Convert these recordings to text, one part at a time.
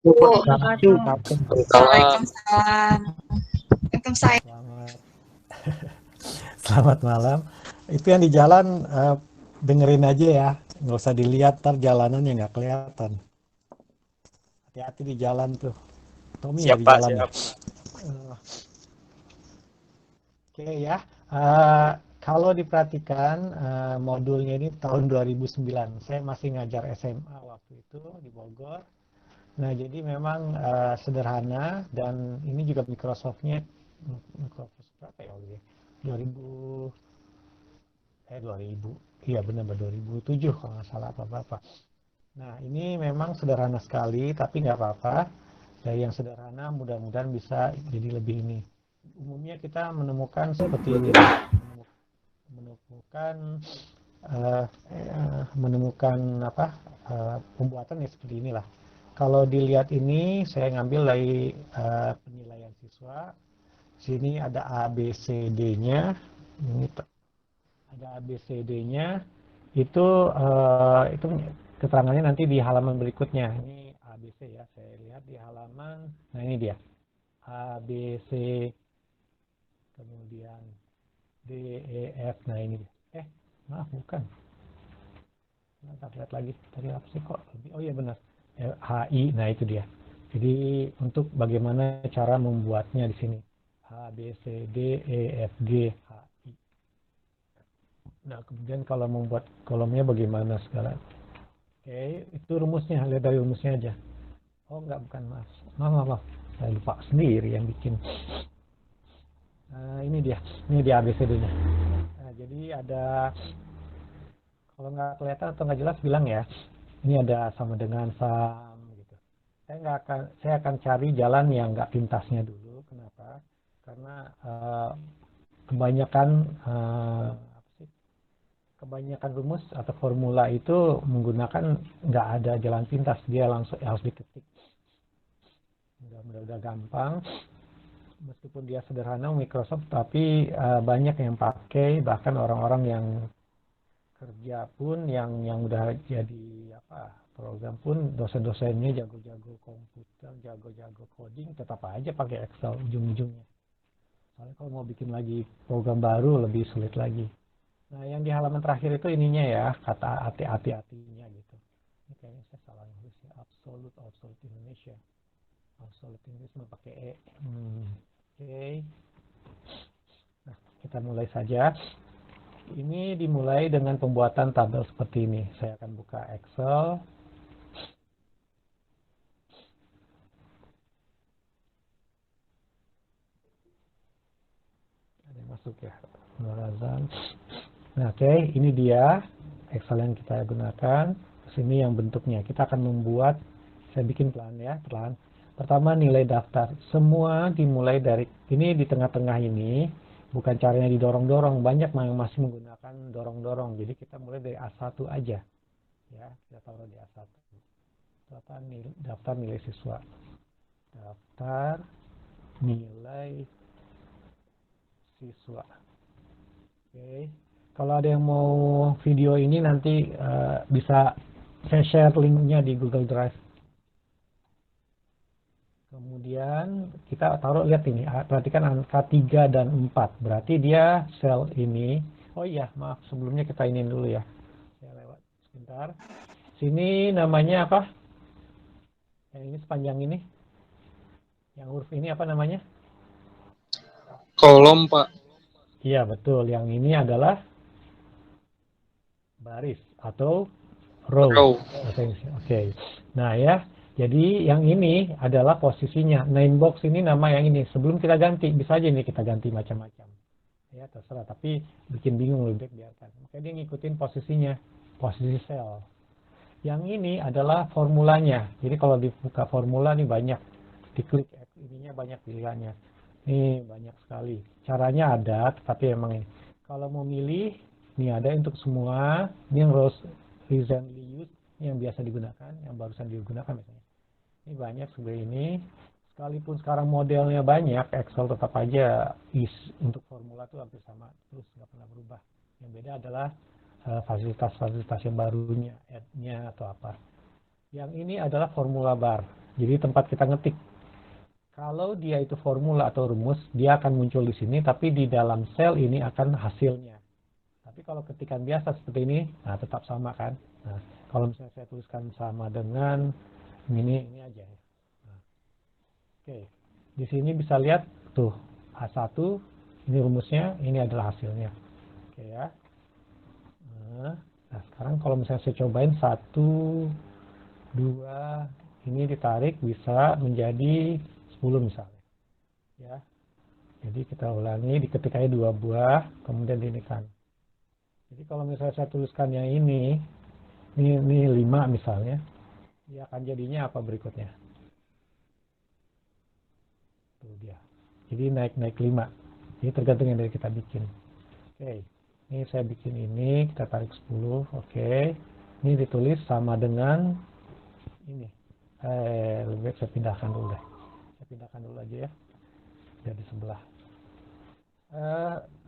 Assalamualaikum. Waalaikumsalam. Waalaikumsalam. Selamat, selamat malam. Itu yang di jalan dengerin aja ya, nggak usah dilihat, ntar jalanan yang nggak kelihatan. Hati-hati di jalan tuh. Tommy ya Siap di Pak, jalan ya. siap. Oke ya. Eh, Kalau diperhatikan modulnya ini tahun 2009. Saya masih ngajar SMA waktu itu di Bogor. Nah, jadi memang sederhana dan ini juga Microsoft-nya Microsoft berapa ya waktu itu? 2000 2000. Iya benar 2007 kalau nggak salah apa-apa. Nah, ini memang sederhana sekali tapi nggak apa-apa. Dari yang sederhana mudah-mudahan bisa jadi lebih ini. Umumnya kita menemukan seperti ini nih. Menemukan eh, menemukan apa pembuatan ya seperti inilah. Kalau dilihat ini saya ngambil dari penilaian siswa. Sini ada A, B, C, D-nya. Ini ada A, B, C, D-nya. Itu keterangannya nanti di halaman berikutnya. Ini A, B, C ya. Saya lihat di halaman. Nah ini dia. A, B, C, kemudian D, E, F. Nah ini dia. Maaf bukan. Nah, lihat lagi. Tadi apa sih kok? Oh iya benar. H, I. Nah itu dia. Jadi untuk bagaimana cara membuatnya di sini. A, B, C, D, E, F, G, H, I. Nah, kemudian kalau membuat kolomnya bagaimana segala. Oke, itu rumusnya. Lihat dari rumusnya aja. Oh, enggak, bukan mas. Maaf. Saya lupa sendiri yang bikin. Ini dia. Ini dia ABCD-nya. Nah, jadi ada, kalau nggak kelihatan atau nggak jelas bilang ya. Ini ada sama dengan sam gitu. Saya akan cari jalan yang nggak pintasnya dulu. Kenapa? Karena kebanyakan apa sih? Kebanyakan rumus atau formula itu menggunakan nggak ada jalan pintas, dia langsung harus diketik. Udah gampang, meskipun dia sederhana Microsoft, tapi banyak yang pakai, bahkan orang-orang yang kerja pun yang udah jadi apa program pun dosen-dosennya jago-jago komputer, jago-jago coding, tetap aja pakai Excel ujung-ujungnya. Soalnya kalau mau bikin lagi program baru lebih sulit lagi. Nah, yang di halaman terakhir itu ininya ya, kata hati-hatinya gitu. Ini kayaknya saya salah nulis ya, absolute Indonesia. Absolute English mau pakai E. Oke. Nah, kita mulai saja. Ini dimulai dengan pembuatan tabel seperti ini. Saya akan buka Excel. Ada yang masuk ya. Razan. Nah, oke, ini dia Excel yang kita gunakan. Sini yang bentuknya. Kita akan membuat, saya bikin pelan ya, pelan. Pertama nilai daftar. Semua dimulai dari, ini di tengah-tengah ini, bukan caranya didorong-dorong. Banyak yang masih menggunakan dorong-dorong. Jadi kita mulai dari A1 aja. Ya, kita taruh di A1. Daftar nilai siswa. Daftar nilai siswa. Oke. Kalau ada yang mau video ini nanti bisa saya share linknya di Google Drive. Kemudian kita taruh, lihat ini, perhatikan angka 3 dan 4. Berarti dia sel ini. Oh iya, maaf sebelumnya kita ini dulu ya. Saya lewat sebentar. Sini namanya apa? Yang ini sepanjang ini. Yang huruf ini apa namanya? Kolom Pak. Iya betul, yang ini adalah baris atau row. Row. Oke. Nah ya, jadi yang ini adalah posisinya. Name box ini nama yang ini. Sebelum kita ganti, bisa aja nih kita ganti macam-macam. Ya terserah, tapi bikin bingung lebih baik biarkan. Makanya dia ngikutin posisinya, posisi sel. Yang ini adalah formulanya. Jadi kalau dibuka formula nih banyak, diklik ininya banyak pilihannya. Ini banyak sekali. Caranya ada, tapi emang ini. Kalau mau milih, ini ada untuk semua. Ini yang recently used, ini yang biasa digunakan, yang barusan digunakan misalnya. Ini banyak seperti ini. Sekalipun sekarang modelnya banyak, Excel tetap aja untuk formula itu hampir sama, terus nggak pernah berubah. Yang beda adalah fasilitas-fasilitas yang barunya, add-nya atau apa. Yang ini adalah formula bar. Jadi tempat kita ngetik. Kalau dia itu formula atau rumus, dia akan muncul di sini, tapi di dalam sel ini akan hasilnya. Tapi kalau ketikan biasa seperti ini, nah tetap sama kan. Nah, kalau misalnya saya tuliskan sama dengan ini aja ya. Nah, oke, di sini bisa lihat tuh A1, ini rumusnya, ini adalah hasilnya. Oke ya. Nah, sekarang kalau misalnya saya cobain 1, 2, ini ditarik bisa menjadi 10 misalnya. Ya. Jadi kita ulangi, diketik aja 2 buah, kemudian diinikan. Jadi kalau misalnya saya tuliskan yang ini 5 misalnya, dia akan jadinya apa berikutnya? Tuh dia. Jadi naik 5. Jadi tergantung yang dari kita bikin. Oke. Ini saya bikin ini, kita tarik 10. Oke. Ini ditulis sama dengan ini. Lebih baik saya pindahkan dulu deh. Saya pindahkan dulu aja ya. Dari sebelah.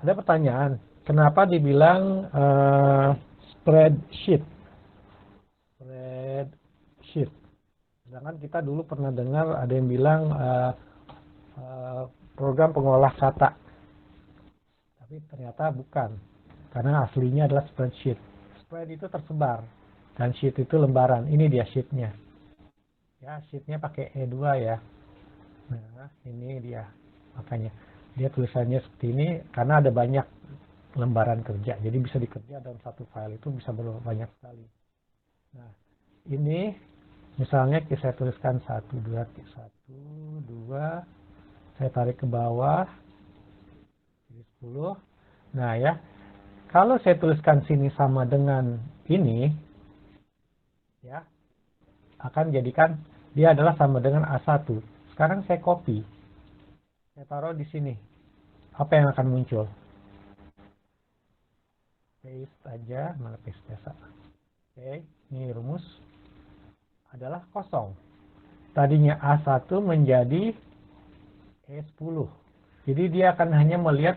Ada pertanyaan. Kenapa dibilang spreadsheet? Spreadsheet. Sedangkan kita dulu pernah dengar ada yang bilang program pengolah kata. Tapi ternyata bukan. Karena aslinya adalah spreadsheet. Spread itu tersebar. Dan sheet itu lembaran. Ini dia sheetnya. Ya, sheetnya pakai E2 ya. Nah, ini dia. Makanya dia tulisannya seperti ini karena ada banyak lembaran kerja. Jadi bisa dikerja dalam satu file itu bisa banyak sekali. Nah, ini misalnya saya tuliskan 1, 2, saya tarik ke bawah, jadi 10. Nah ya, kalau saya tuliskan sini sama dengan ini, ya, akan jadikan dia adalah sama dengan A1. Sekarang saya copy, saya taruh di sini. Apa yang akan muncul? Paste aja, mana paste biasa. Oke, ini rumus adalah kosong. Tadinya A1 menjadi E10. Jadi dia akan hanya melihat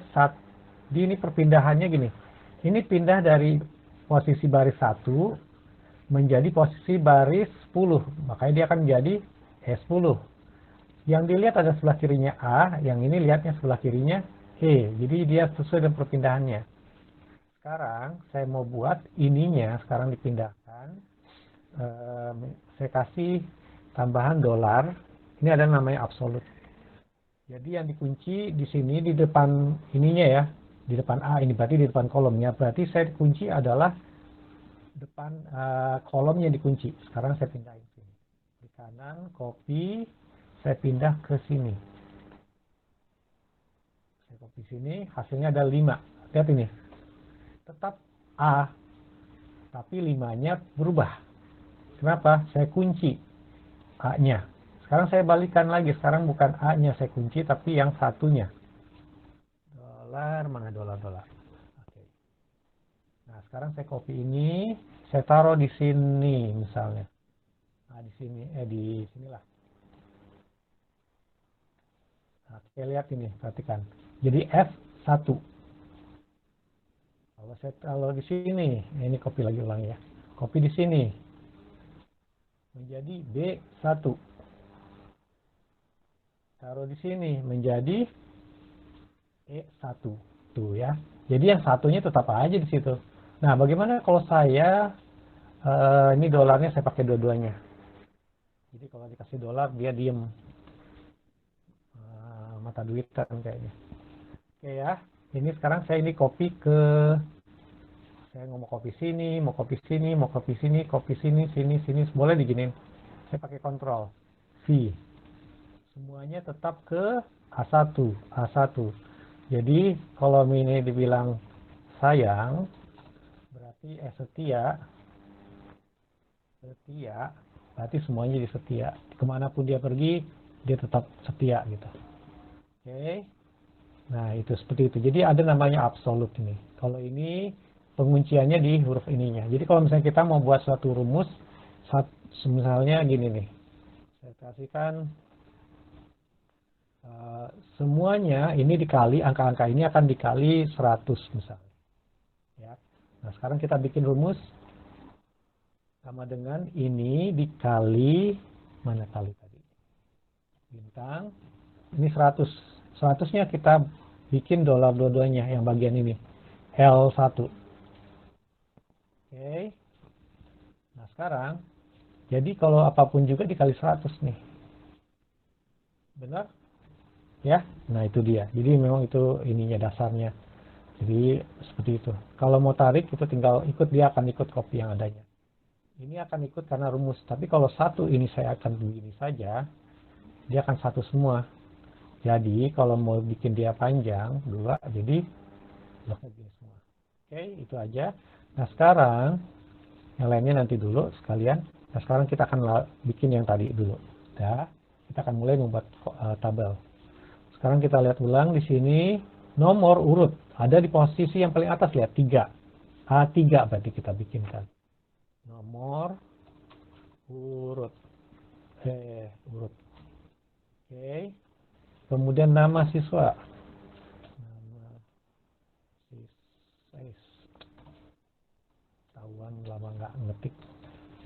ini perpindahannya gini. Ini pindah dari posisi baris 1 menjadi posisi baris 10. Makanya dia akan menjadi E10. Yang dilihat ada sebelah kirinya A, yang ini lihatnya sebelah kirinya E. Jadi dia sesuai dengan perpindahannya. Sekarang saya mau buat ininya, sekarang dipindahkan. Saya kasih tambahan $. Ini ada namanya absolute. Jadi yang dikunci di sini di depan ininya ya, di depan A ini berarti di depan kolomnya. Berarti saya dikunci adalah depan kolomnya dikunci. Sekarang saya pindahin sini. Di kanan copy, saya pindah ke sini. Saya copy sini, hasilnya ada 5. Lihat ini. Tetap A, tapi 5-nya berubah. Kenapa? Saya kunci A-nya. Sekarang saya balikan lagi. Sekarang bukan A-nya saya kunci, tapi yang satunya. Mana $? Oke. Nah, sekarang saya copy ini. Saya taruh di sini misalnya. Nah, di sini. Di sinilah. Nah, kita lihat ini. Perhatikan. Jadi F1. Kalau di sini. Ini copy lagi ulang ya. Copy di sini. Menjadi B1. Taruh di sini menjadi E1. Tuh ya. Jadi yang satunya tetap aja di situ. Nah, bagaimana kalau saya ini dolarnya saya pakai dua-duanya. Jadi kalau dikasih dolar dia diem. Mata duit kan kayaknya. Oke ya. Ini sekarang saya ini copy ke, saya mau copy sini, mau copy sini, mau copy sini, copy sini, sini, boleh diginin. Saya pakai Ctrl V. Semuanya tetap ke A1. Jadi kalau ini dibilang sayang, berarti setia, berarti semuanya jadi setia. Kemanapun dia pergi, dia tetap setia gitu. Oke. Nah itu seperti itu. Jadi ada namanya absolute ini. Kalau ini pengunciannya di huruf ininya. Jadi kalau misalnya kita mau buat suatu rumus, misalnya gini nih, saya kasihkan semuanya ini dikali, angka-angka ini akan dikali 100 misalnya. Ya. Nah sekarang kita bikin rumus sama dengan ini dikali, mana kali tadi? bintang. Ini 100. 100-nya kita bikin dolar dua-duanya yang bagian ini. L1. Oke. Nah, sekarang jadi kalau apapun juga dikali 100 nih. Benar? Ya. Nah, itu dia. Jadi memang itu ininya dasarnya. Jadi seperti itu. Kalau mau tarik itu tinggal ikut, dia akan ikut copy yang adanya. Ini akan ikut karena rumus. Tapi kalau satu ini saya akan begini saja, dia akan satu semua. Jadi kalau mau bikin dia panjang, 2, jadi bloknya begini semua. Oke, itu aja. Nah sekarang, yang lainnya nanti dulu sekalian. Nah sekarang kita akan bikin yang tadi dulu. Nah, kita akan mulai membuat tabel. Sekarang kita lihat ulang di sini, nomor urut. Ada di posisi yang paling atas, lihat 3. A3 berarti kita bikinkan. Nomor urut. Urut. Oke. Kemudian nama siswa. Nama siswa. Tahuan lama nggak ngetik.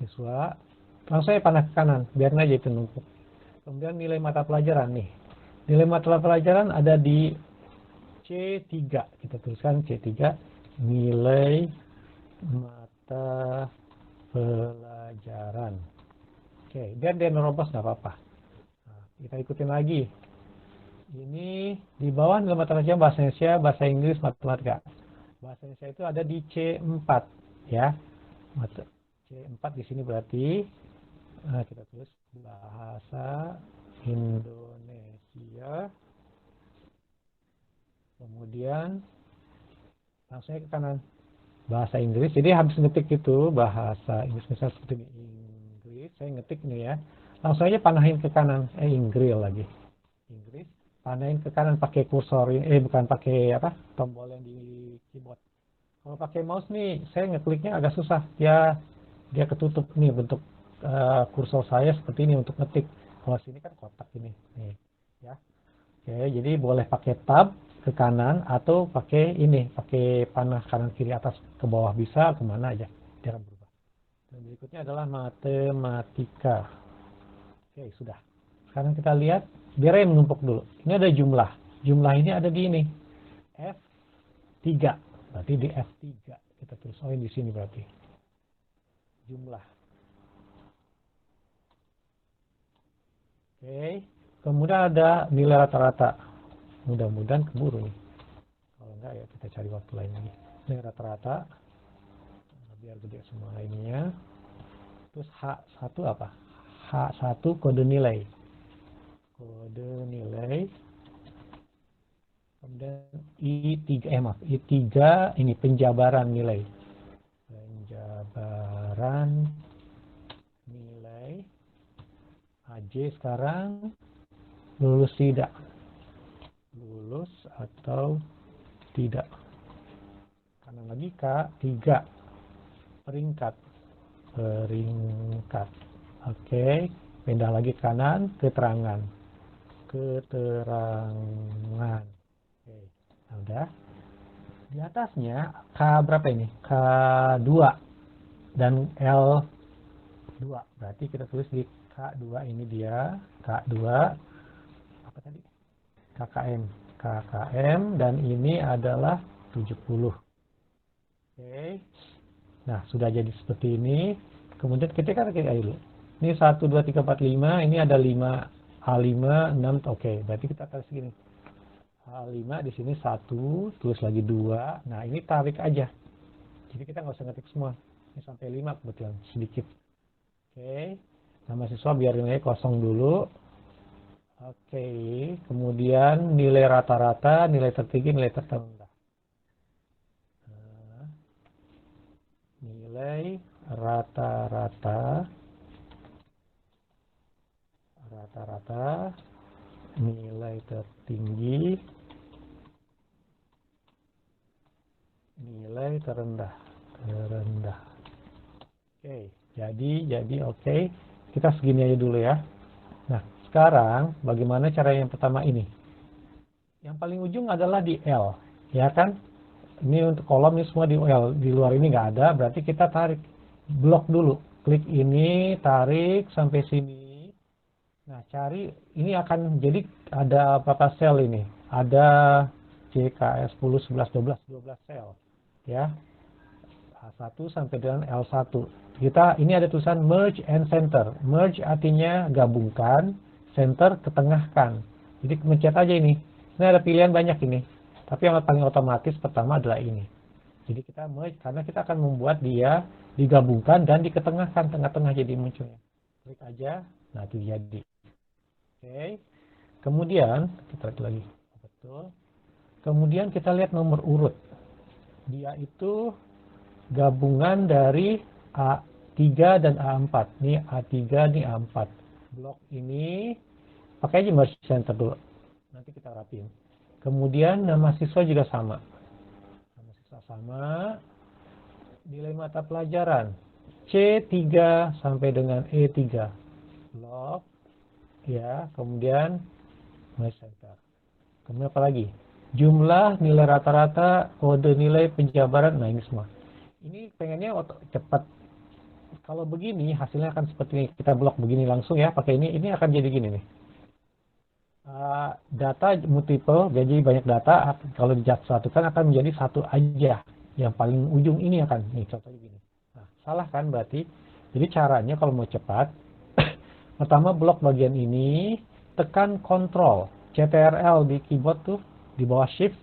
Siswa. Langsung saya panah ke kanan, biar aja itu numpuk. Kemudian nilai mata pelajaran nih. Nilai mata pelajaran ada di C3. Kita tuliskan C3. Nilai mata pelajaran. Oke, biar dia nerobos nggak apa-apa. Nah, kita ikutin lagi. Ini di bawah nilai mata pelajaran bahasa Indonesia, bahasa Inggris, matematika. Bahasa Indonesia itu ada di C4, ya. C4 di sini berarti kita tulis bahasa Indonesia. Kemudian langsung ke kanan. Bahasa Inggris, jadi habis ngetik itu bahasa Inggris, misalnya seperti ini, Inggris, saya ngetik nih ya, langsung aja panahin ke kanan, Inggris lagi, Inggris, panahin ke kanan pakai kursor, bukan pakai tombol yang di keyboard. Kalau pakai mouse nih, saya ngekliknya agak susah, dia ketutup nih bentuk kursor saya seperti ini untuk ngetik. Kalau sini kan kotak ini, nih, ya. Oke, jadi boleh pakai tab ke kanan atau pakai panah kanan kiri atas ke bawah, bisa kemana aja dia akan berubah. Dan berikutnya adalah matematika. Oke, sudah. Sekarang kita lihat, biar yang menumpuk dulu. Ini ada jumlah. Jumlah ini ada di ini. F3. Berarti di F3 kita tulis. Oh, di sini berarti. Jumlah. Oke. Kemudian ada nilai rata-rata. Mudah-mudahan keburu nih. Kalau enggak ya kita cari waktu lain lagi. Ini rata-rata. Biar gede semua ininya. Terus H1 apa? H1 kode nilai. Kode nilai. Kemudian I3 ini penjabaran nilai. Penjabaran nilai. AJ sekarang lulus tidak. Lulus atau tidak. Kanan lagi K3. Peringkat. Oke, pindah lagi kanan, keterangan. Oke, nah udah. Di atasnya K berapa ini? K2 dan L2. Berarti kita tulis di K2 ini dia, K2 apa tadi? KKM dan ini adalah 70. Oke. Nah, sudah jadi seperti ini. Kemudian kita klik dulu. Ini 1 2 3 4 5, ini ada 5 A5 6. Oke, berarti kita tarik segini. A5 di sini 1, tulis lagi 2. Nah, ini tarik aja. Jadi kita nggak usah ngetik semua. Ini sampai 5 kebetulan sedikit. Oke. Nama siswa biar nilainya kosong dulu. Oke, kemudian nilai rata-rata, nilai tertinggi, nilai terendah. Nilai rata-rata, nilai tertinggi, nilai terendah. Oke, jadi oke. Kita segini aja dulu ya. Nah, sekarang bagaimana cara yang pertama ini? Yang paling ujung adalah di L, ya kan? Ini untuk kolom ini semua di L, di luar ini nggak ada, berarti kita tarik blok dulu. Klik ini, tarik sampai sini. Nah, cari ini akan jadi ada berapa sel ini? Ada CKS 10, 11, 12 sel. Ya. H1 sampai dengan L1. Ini ada tulisan merge and center. Merge artinya gabungkan, center ketengahkan. Jadi mencet aja ini. Ini ada pilihan banyak ini. Tapi yang paling otomatis pertama adalah ini. Jadi kita merge karena kita akan membuat dia digabungkan dan diketengahkan, tengah-tengah jadi munculnya. Klik aja, nah itu jadi. Oke. Kemudian kita lihat lagi. Betul. Kemudian kita lihat nomor urut. Dia itu gabungan dari A3 dan A4. Ini A3, ini A4. Blok ini pakai aja merge center dulu. Nanti kita rapiin. Kemudian nama siswa juga sama. Nama siswa sama. Nilai mata pelajaran C3 sampai dengan E3. Blok. Ya, kemudian merge center. Kemudian apa lagi? Jumlah, nilai rata-rata, kode nilai penjabaran. Nah, ini semua. Ini pengennya cepat. Kalau begini hasilnya akan seperti ini. Kita blok begini langsung ya, pakai ini akan jadi gini nih. Data multiple, jadi banyak data. Kalau disatukan akan menjadi satu aja. Yang paling ujung ini akan, nih contohnya gini. Nah, salah kan berarti. Jadi caranya kalau mau cepat, pertama blok bagian ini, tekan Ctrl, CTRL di keyboard tuh, di bawah Shift,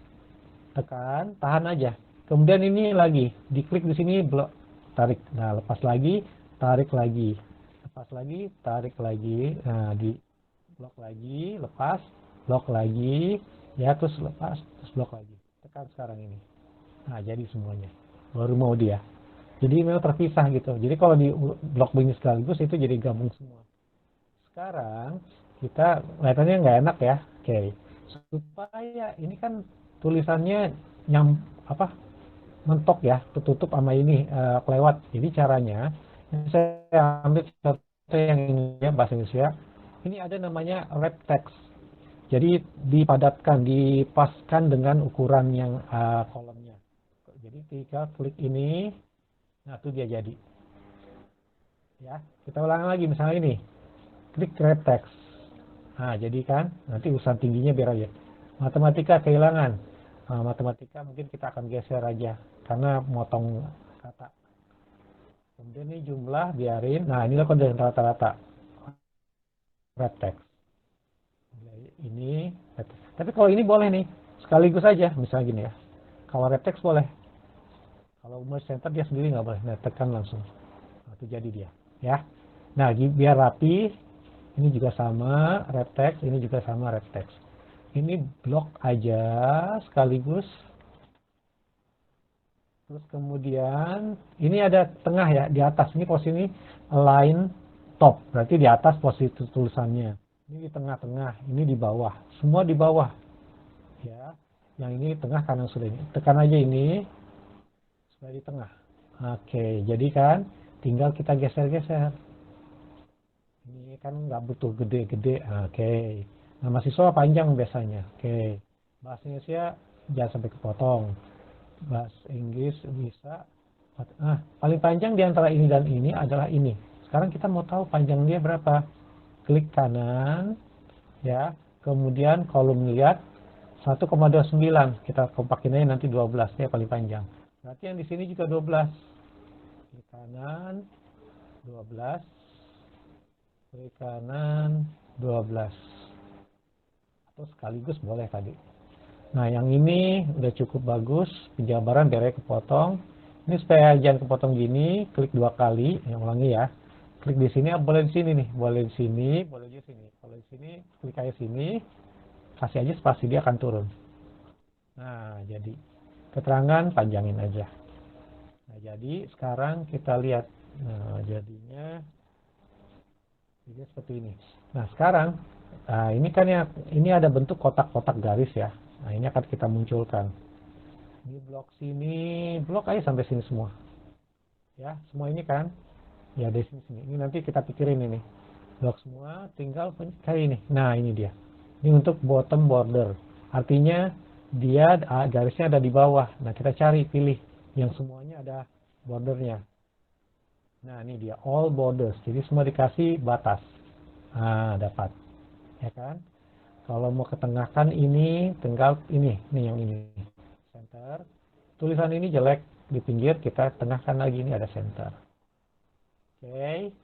tekan, tahan aja. Kemudian ini lagi, diklik di sini, blok, tarik. Nah, lepas lagi, tarik lagi. Lepas lagi, tarik lagi. Nah, di blok lagi, lepas, blok lagi, ya terus lepas, terus blok lagi. Tekan sekarang ini. Nah, jadi semuanya. Baru mau dia. Jadi memang terpisah gitu. Jadi kalau di blok begini sekaligus, itu jadi gabung semua. Sekarang kita kelihatannya nggak enak ya, oke. Supaya ini kan tulisannya mentok ya, tertutup sama ini kelewat. Jadi caranya saya ambil contoh yang ini ya, bahasa Indonesia. Ini ada namanya wrap text. Jadi dipadatkan, dipaskan dengan ukuran yang kolomnya. Jadi ketika klik ini, nah itu dia jadi. Ya, kita ulang lagi misalnya ini. Klik wrap text. Nah, jadi kan, nanti urusan tingginya biar aja. Matematika kehilangan. Nah, matematika mungkin kita akan geser aja, karena motong kata. Kemudian ini jumlah, biarin. Nah, inilah kode rata-rata. Wrap text. Ini. Tapi kalau ini boleh nih, sekaligus aja, misalnya gini ya. Kalau wrap text boleh. Kalau merge center dia sendiri nggak boleh. Nah, tekan langsung. Nah, itu jadi dia. Ya. Nah, biar rapi. Ini juga sama wrap text, ini juga sama wrap text. Ini blok aja sekaligus. Terus kemudian ini ada tengah ya, di atas ini posisi ini align top, berarti di atas posisi tulisannya. Ini di tengah-tengah, ini di bawah, semua di bawah. Ya, yang ini di tengah kanan sudah ini. Tekan aja ini supaya di tengah. Oke, jadi kan tinggal kita geser-geser. Ini kan nggak butuh gede-gede. Oke. Nama siswa panjang biasanya. Oke. Bahasa Indonesia jangan sampai kepotong. Bahasa Inggris bisa. Paling panjang di antara ini dan ini adalah ini. Sekarang kita mau tahu panjang dia berapa. Klik kanan. Ya. Kemudian kolom lihat 1,29. Kita kompakin aja nanti 12. Dia paling panjang. Berarti yang di sini juga 12. Klik kanan 12. Klik kanan 12 atau sekaligus boleh tadi. Nah, yang ini udah cukup bagus, penjabaran biar kepotong. Ini supaya jangan kepotong gini, klik 2 kali, yang ulangi ya. Klik di sini, boleh di sini nih, boleh di sini, boleh di sini. Kalau di sini, klik aja sini, kasih aja spasi, dia akan turun. Nah, jadi keterangan panjangin aja. Nah, jadi sekarang kita lihat. Nah, jadinya jadi seperti ini. Nah, sekarang ini kan ya, ini ada bentuk kotak-kotak garis ya. Nah, ini akan kita munculkan. Ini blok sini, blok aja sampai sini semua. Ya, semua ini kan. Ya, dari sini. Ini nanti kita pikirin ini. Blok semua, tinggal kayak ini. Nah, ini dia. Ini untuk bottom border. Artinya dia garisnya ada di bawah. Nah, kita cari, pilih yang semuanya ada bordernya. Nah, ini dia all borders. Jadi semua dikasih batas. Nah, dapat. Ya kan? Kalau mau ketengahkan ini, tinggal ini yang ini. Center. Tulisan ini jelek di pinggir, kita tengahkan lagi, ini ada center. Oke.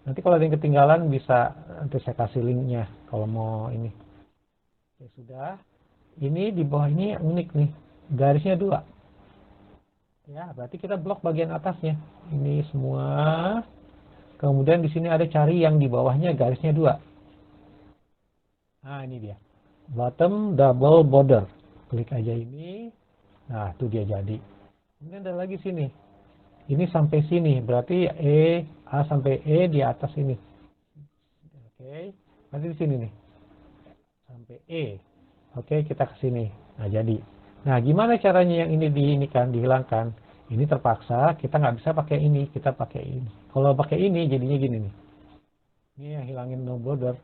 Nanti kalau ada yang ketinggalan bisa nanti saya kasih linknya kalau mau ini. Oke, sudah. Ini di bawah ini unik nih, garisnya 2. Ya, berarti kita blok bagian atasnya. Ini semua. Kemudian di sini ada cari yang di bawahnya garisnya 2. Nah, ini dia. Bottom double border. Klik aja ini. Nah, itu dia jadi. Kemudian ada lagi sini. Ini sampai sini. Berarti A sampai E di atas ini. Oke. Berarti di sini nih. Sampai E. Oke, kita ke sini. Nah, jadi. Nah, gimana caranya yang ini dihilangkan? Ini terpaksa, kita nggak bisa pakai ini. Kita pakai ini. Kalau pakai ini, jadinya gini nih. Ini yang hilangin no border.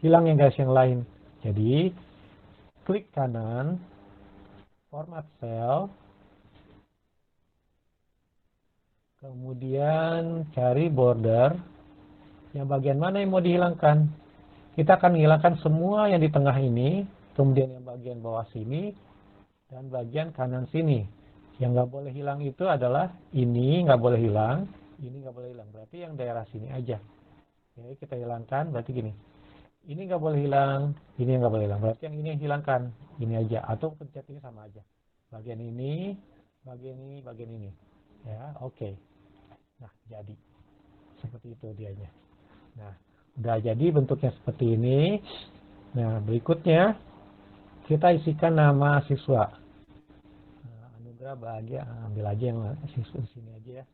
Hilang yang garis yang lain. Jadi, klik kanan, format cell, kemudian cari border, yang bagian mana yang mau dihilangkan. Kita akan menghilangkan semua yang di tengah ini, kemudian yang bagian bawah sini, dan bagian kanan sini. Yang nggak boleh hilang itu adalah ini nggak boleh hilang, ini nggak boleh hilang. Berarti yang daerah sini aja. Oke, kita hilangkan, berarti gini. Ini nggak boleh hilang, ini nggak boleh hilang. Berarti yang ini yang hilangkan, ini aja. Atau pencet ini sama aja. Bagian ini, bagian ini, bagian ini. Ya, oke. Nah, jadi. Seperti itu dianya. Nah, udah jadi bentuknya seperti ini. Nah, berikutnya kita isikan nama siswa. Nah, Anugerah Bahagia, ambil aja yang siswa di sini aja ya.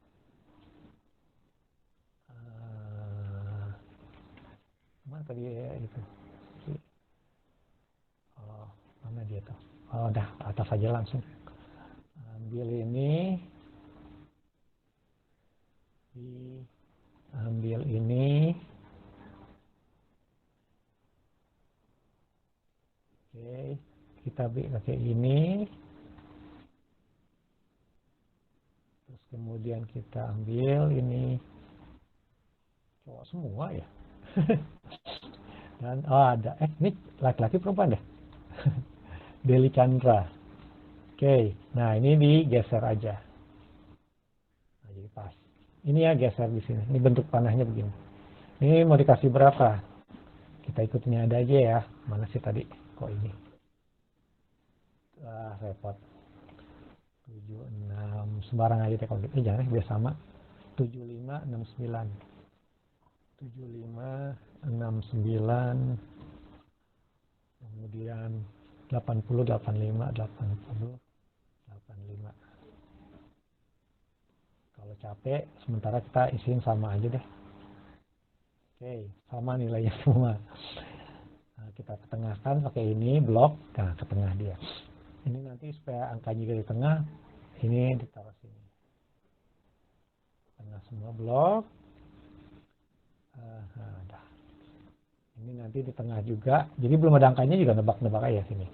Mana tadi ya, itu? Oh, mana dia tuh? Oh, udah atas aja langsung. Ambil ini, ambil ini. Oke, kita pakai ini. Terus kemudian kita ambil ini. Cowok semua ya. Dan ada ini laki-laki perempuan deh. Deli Chandra. Oke, nah ini digeser aja. Nah, jadi pas. Ini ya geser di sini. Ini bentuk panahnya begini. Ini mau dikasih berapa? Kita ikutin ada aja ya. Mana sih tadi? Kok ini? Repot. 76 sembarang aja deh kalau gitu. Jangan biar sama. 75 69. 75 69. Kemudian 80 85 80 85. Kalau capek, sementara kita isiin sama aja deh. Oke, sama nilainya semua. Nah, kita ketengahkan pakai ini, blok. Nah, ke tengah dia. Ini nanti supaya angkanya juga di tengah, ini ditaruh sini. Tengah semua blok. Nah, ini nanti di tengah juga. Jadi belum ada angkanya juga nebak-nebak aja sini.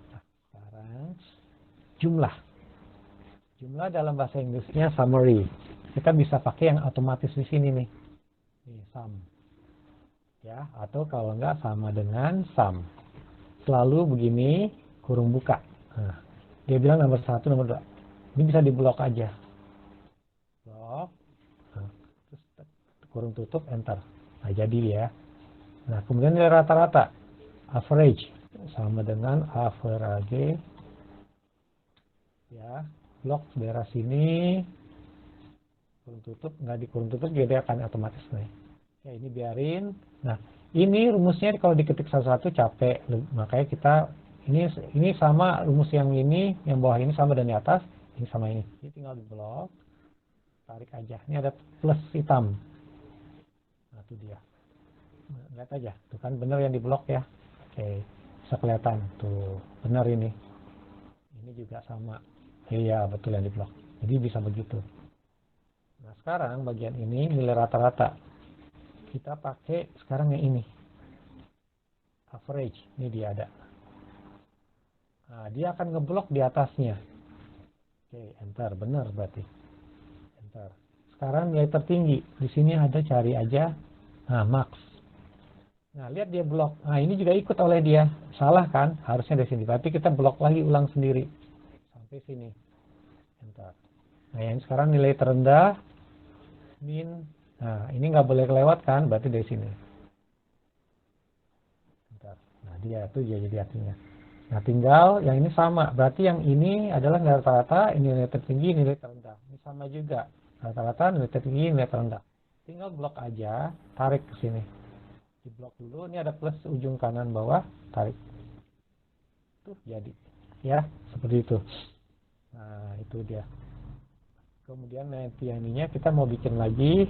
Nah, sekarang jumlah. Jumlah dalam bahasa Inggrisnya summary. Kita bisa pakai yang otomatis di sini nih. Ini sum. Ya, atau kalau enggak sama dengan sum. Selalu begini, kurung buka. Nah, dia bilang nomor 1, nomor 2. Ini bisa diblok aja. Blok. Nah, terus kurung tutup, enter. Nah, jadi ya. Nah, kemudian nilai rata-rata. Average. Sama dengan average. Ya. Blok daerah sini. Kurung tutup. Nggak di kurung tutup, jadi akan otomatis nih. Ya, ini biarin. Nah, ini rumusnya kalau diketik satu-satu capek. Makanya kita ini sama rumus yang ini, yang bawah ini sama dan di atas, ini sama ini. Jadi tinggal di blok, tarik aja. Ini ada plus hitam. Nah, itu dia. Lihat aja, tuh kan bener yang di blok ya. Oke, bisa kelihatan tuh, bener ini. Ini juga sama. Iya, betul yang di blok. Jadi bisa begitu. Nah, sekarang bagian ini nilai rata-rata. Kita pakai sekarang yang ini. Average, ini dia ada. Nah, dia akan ngeblok di atasnya. Oke, enter, benar berarti. Enter. Sekarang nilai tertinggi. Di sini ada cari aja. Nah, max. Nah, lihat dia blok. Nah, ini juga ikut oleh dia. Salah kan? Harusnya dari sini. Berarti kita blok lagi ulang sendiri. Sampai sini. Enter. Nah, yang sekarang nilai terendah. Min. Nah, ini nggak boleh kelewat kan? Berarti dari sini. Enter. Nah, dia jadi artinya. Nah, tinggal yang ini sama. Berarti yang ini adalah nilai rata-rata, ini nilai tertinggi, nilai terendah. Ini sama juga. Rata-rata, nilai tertinggi, nilai terendah. Tinggal blok aja, tarik ke sini. Di blok dulu, ini ada plus ujung kanan bawah, tarik. Tuh, jadi. Ya, seperti itu. Nah, itu dia. Kemudian nanti yang ininya kita mau bikin lagi.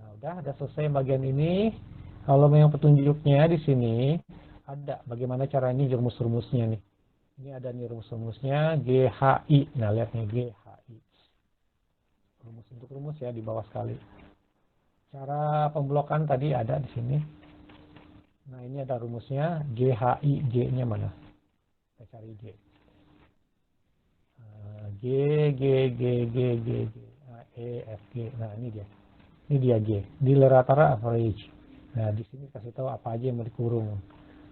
Nah, udah selesai bagian ini. Kalau memang petunjuknya di sini ada bagaimana cara ini rumus-rumusnya nih. Ini ada nih rumus-rumusnya GHI. Nah, lihatnya GHI. Rumus untuk rumus ya di bawah sekali. Cara pemblokan tadi ada di sini. Nah, ini ada rumusnya GHI. G-nya mana? Kita cari G. G, G, G, G, G, G. Nah, E, F, G. Nah, ini dia. Ini dia G. Nilai rata-rata average. Nah, di sini kasih tahu apa aja yang mau dikurung.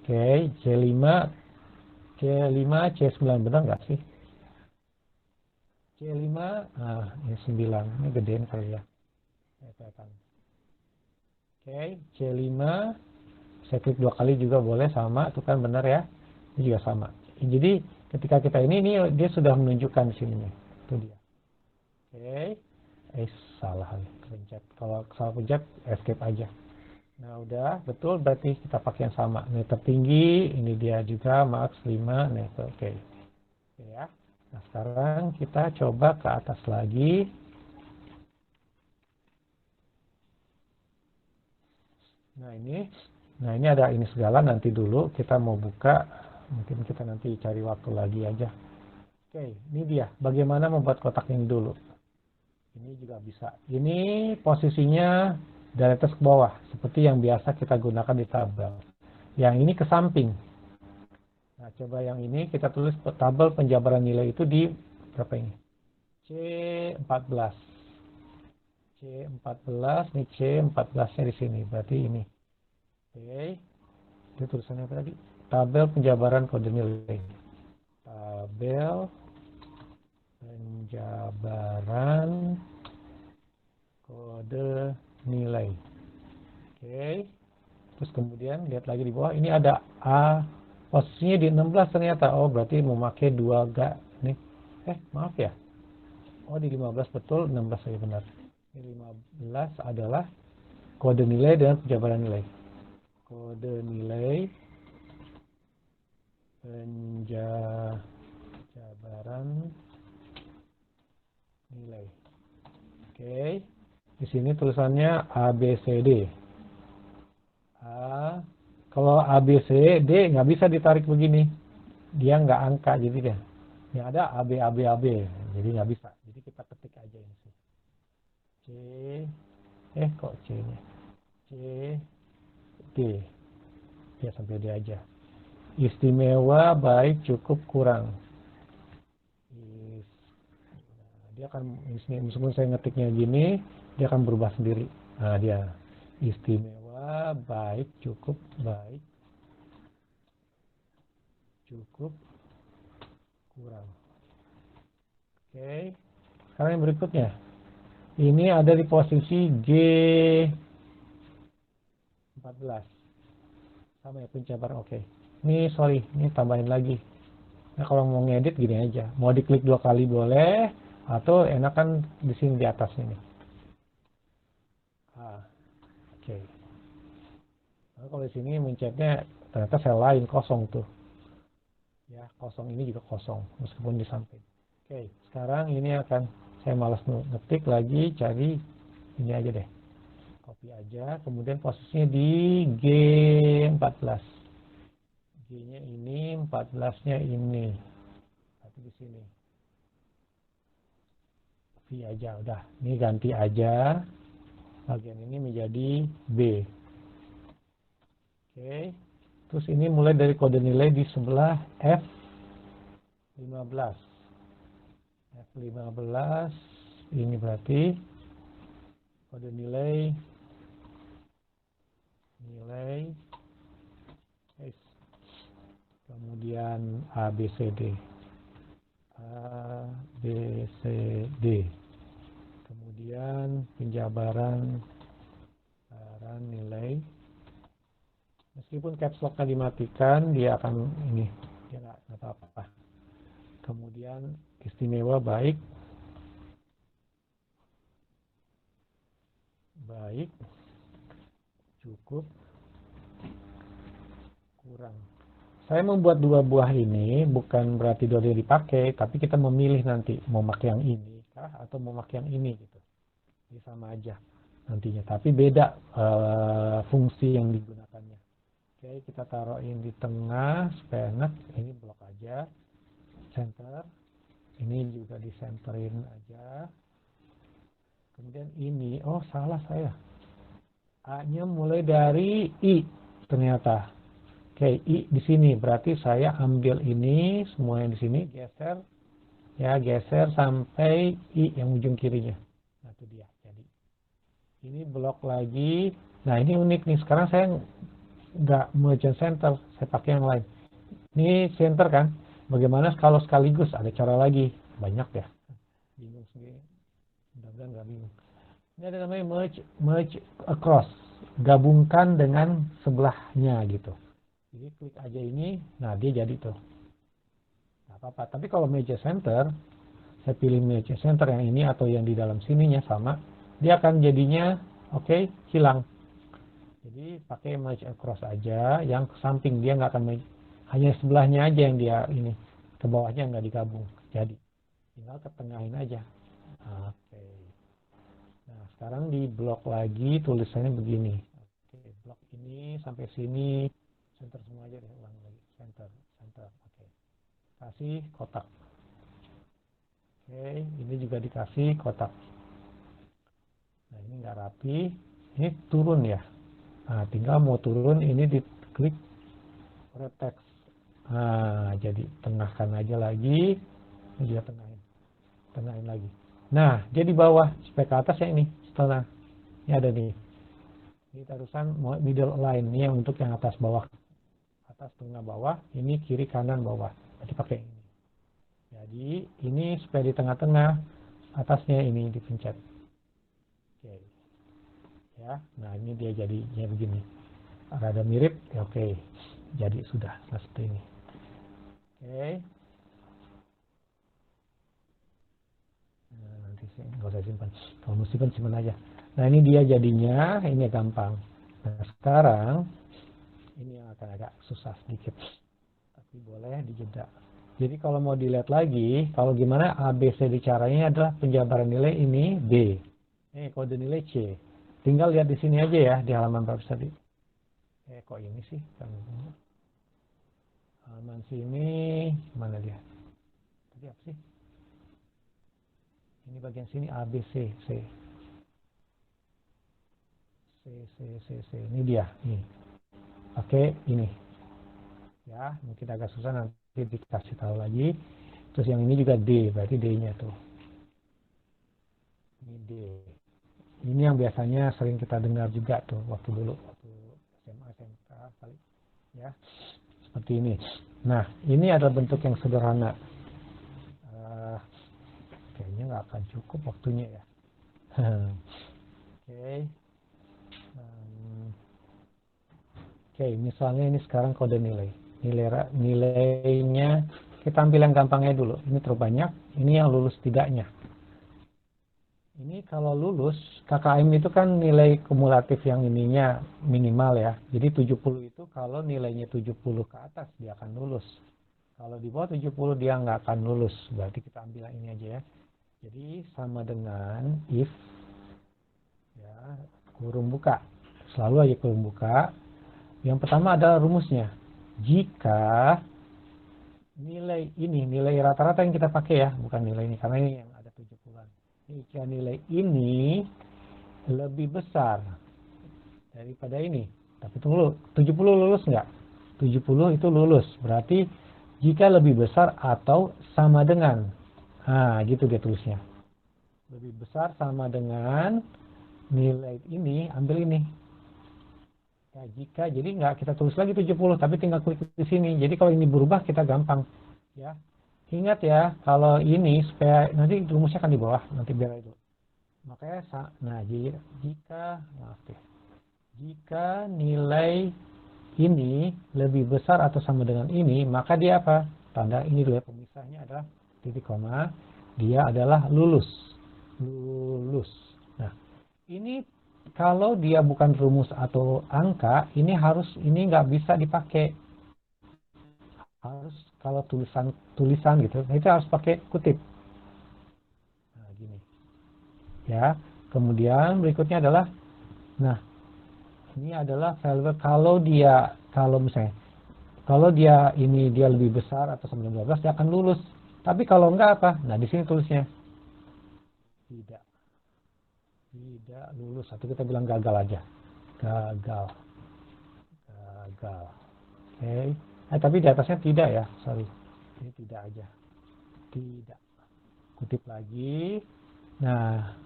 Oke, C5, C5, C9 benar nggak sih? C5, ini 9. Ini gedein kali ya. Kelihatan. Oke, C5. Saya klik 2 kali juga boleh, sama. Itu kan benar ya. Ini juga sama. Jadi, ketika kita ini dia sudah menunjukkan di sini. Itu dia. Oke. Salah pencet. Kalau salah pencet, escape aja. Nah, udah betul, berarti kita pakai yang sama. Ini tertinggi, ini dia juga max 5. Nah, itu oke. Oke ya. Nah, sekarang kita coba ke atas lagi. Nah, ini ada ini segala, nanti dulu kita mau buka. Mungkin kita nanti cari waktu lagi aja. Oke, ini dia. Bagaimana membuat kotak ini dulu. Ini juga bisa. Ini posisinya dari atas ke bawah, seperti yang biasa kita gunakan di tabel. Yang ini ke samping. Nah, coba yang ini kita tulis tabel penjabaran nilai itu di berapa ini? C14. C14, nih C14-nya di sini. Berarti ini. Oke. Itu tulisannya apa tadi? Tabel penjabaran kode nilai. Tabel penjabaran kode nilai. Oke. Terus kemudian lihat lagi di bawah, ini ada A, posisinya di 16 ternyata. Oh, berarti memakai 2 gak nih. Maaf ya. Oh, di 15 betul, 16 saja benar. Ini 15 adalah kode nilai dan penjabaran nilai. Kode nilai penjabaran nilai. Oke. Di sini tulisannya ABCD. Kalau ABCD nggak bisa ditarik begini. Dia nggak angka, jadi yang ada AB, AB, AB. Jadi nggak bisa. Jadi kita ketik aja ini sih. Kok C-nya? C, D. Ya, sampai D aja. Istimewa, baik, cukup, kurang. Dia akan, meskipun saya ngetiknya gini, dia akan berubah sendiri. Nah, dia istimewa, baik, cukup, kurang. Oke. Sekarang yang berikutnya. Ini ada di posisi G14. Sama ya, penjabaran. Oke. Ini sorry, ini tambahin lagi. Nah, kalau mau ngedit gini aja. Mau diklik 2 kali boleh, atau enakan di sini di atas ini. Oke. Nah, kalau di sini mencetnya ternyata sel lain kosong tuh. Ya, kosong, ini juga kosong meskipun di samping. Oke, sekarang ini akan saya malas ngetik lagi, cari ini aja deh. Copy aja, kemudian posisinya di G14. G-nya ini, 14-nya ini. Tapi di sini. Copy aja, udah. Ini ganti aja. Bagian ini menjadi B. Oke. Terus ini mulai dari kode nilai di sebelah F15. F15 ini berarti kode nilai nilai S. Kemudian ABCD. ABCD. Kemudian penjabaran nilai. Meskipun caps lock-nya dimatikan, dia akan ini, dia nggak apa-apa. Kemudian istimewa baik, cukup, kurang. Saya membuat dua buah ini bukan berarti dua-duanya dipakai, tapi kita memilih nanti mau pakai yang ini kah atau mau pakai yang ini gitu. Ini sama aja nantinya, tapi beda fungsi yang digunakannya. Oke, kita taruhin di tengah supaya enak. Ini blok aja, center. Ini juga disenterin aja. Kemudian ini, oh salah saya. A-nya mulai dari I ternyata. Oke, I di sini. Berarti saya ambil ini, semua yang di sini geser. Ya, geser sampai I yang ujung kirinya. Nah, itu dia. Jadi ini blok lagi. Nah, ini unik nih. Sekarang saya nggak merge center, saya pakai yang lain. Ini center kan? Bagaimana kalau sekaligus? Ada cara lagi. Banyak ya. Bingung sendiri. Mudah-mudahan nggak bingung. Ini ada namanya merge across. Gabungkan dengan sebelahnya gitu. Jadi klik aja ini. Nah, dia jadi tuh. Nggak apa-apa. Tapi kalau merge center, saya pilih merge center yang ini atau yang di dalam sininya sama. Dia akan jadinya oke, hilang. Jadi pakai merge across aja, yang ke samping dia nggak akan merge, hanya sebelahnya aja yang dia ini, ke bawahnya nggak digabung. Jadi tinggal ketengahin aja. Oke. Nah sekarang di blok lagi tulisannya begini. Oke, blok ini sampai sini center semua aja deh, ulang lagi center. Oke. Kasih kotak. Oke, ini juga dikasih kotak. Nah ini nggak rapi, ini turun ya. Nah, tinggal mau turun ini diklik text. Nah, jadi tengahkan aja lagi. Ini juga tengahin lagi. Nah, jadi bawah supaya ke atas ya ini setengah. Ini ada nih. Ini terusan middle line ini yang untuk yang atas bawah. Atas tengah bawah, ini kiri kanan bawah. Jadi pakai ini. Jadi ini supaya di tengah-tengah, atasnya ini dipencet. Oke. Ya, nah ini dia jadinya begini, rada mirip ya. Oke, jadi sudah seperti ini. Oke, nah, nanti sih nggak usah simpan, kalau mau simpan aja. Nah ini dia jadinya, ini gampang. Nah sekarang ini yang akan agak susah sedikit, tapi boleh dijeda. Jadi kalau mau dilihat lagi, kalau gimana ABCD caranya adalah penjabaran nilai ini B, ini kode nilai C. Tinggal lihat di sini aja ya, di halaman berapa tadi. Kok ini sih? Halaman sini, mana dia? Tadi apa sih? Ini bagian sini A, B, C, C. Ini dia. Nih. Oke, ini. Ya, mungkin agak susah, nanti dikasih tahu lagi. Terus yang ini juga D, berarti D-nya tuh. Ini D. Ini yang biasanya sering kita dengar juga tuh waktu dulu, waktu SMA, SMK kali, ya, seperti ini. Nah, ini adalah bentuk yang sederhana. Kayaknya nggak akan cukup waktunya ya. Oke, misalnya ini sekarang kode nilai. Nilainya kita ambil yang gampangnya dulu. Ini terbanyak, ini yang lulus tidaknya. Ini kalau lulus, KKM itu kan nilai kumulatif yang ininya minimal ya. Jadi 70 itu kalau nilainya 70 ke atas dia akan lulus. Kalau di bawah 70 dia nggak akan lulus. Berarti kita ambil yang ini aja ya. Jadi sama dengan if, ya, kurung buka. Selalu aja kurung buka. Yang pertama adalah rumusnya. Jika nilai ini, nilai rata-rata yang kita pakai ya, bukan nilai ini, karena ini yang ada 70-an. Jika nilai ini lebih besar daripada ini, tapi tunggu, 70 lulus nggak? 70 itu lulus, berarti jika lebih besar atau sama dengan, nah gitu dia tulisnya, lebih besar sama dengan nilai ini, ambil ini. Ya, jika, jadi nggak kita tulis lagi 70, tapi tinggal klik di sini. Jadi kalau ini berubah, kita gampang. Ya, ingat ya, kalau ini supaya nanti rumusnya kan di bawah, nanti biar itu. Makanya, nah jika, maaf deh, jika nilai ini lebih besar atau sama dengan ini, maka dia apa? Tanda ini dulu ya, pemisahnya adalah titik koma, dia adalah lulus. Lulus. Nah, ini kalau dia bukan rumus atau angka, ini nggak bisa dipakai. Harus kalau tulisan gitu, itu harus pakai kutip. Nah, gini. Ya. Kemudian berikutnya adalah, nah, ini adalah value kalau dia ini dia lebih besar atau sama dengan 12, dia akan lulus. Tapi kalau enggak apa? Nah, di sini tulisnya tidak lulus, atau kita bilang gagal aja. Gagal. Oke. Tapi di atasnya tidak ya, sorry. Ini tidak aja. Tidak. Kutip lagi. Nah,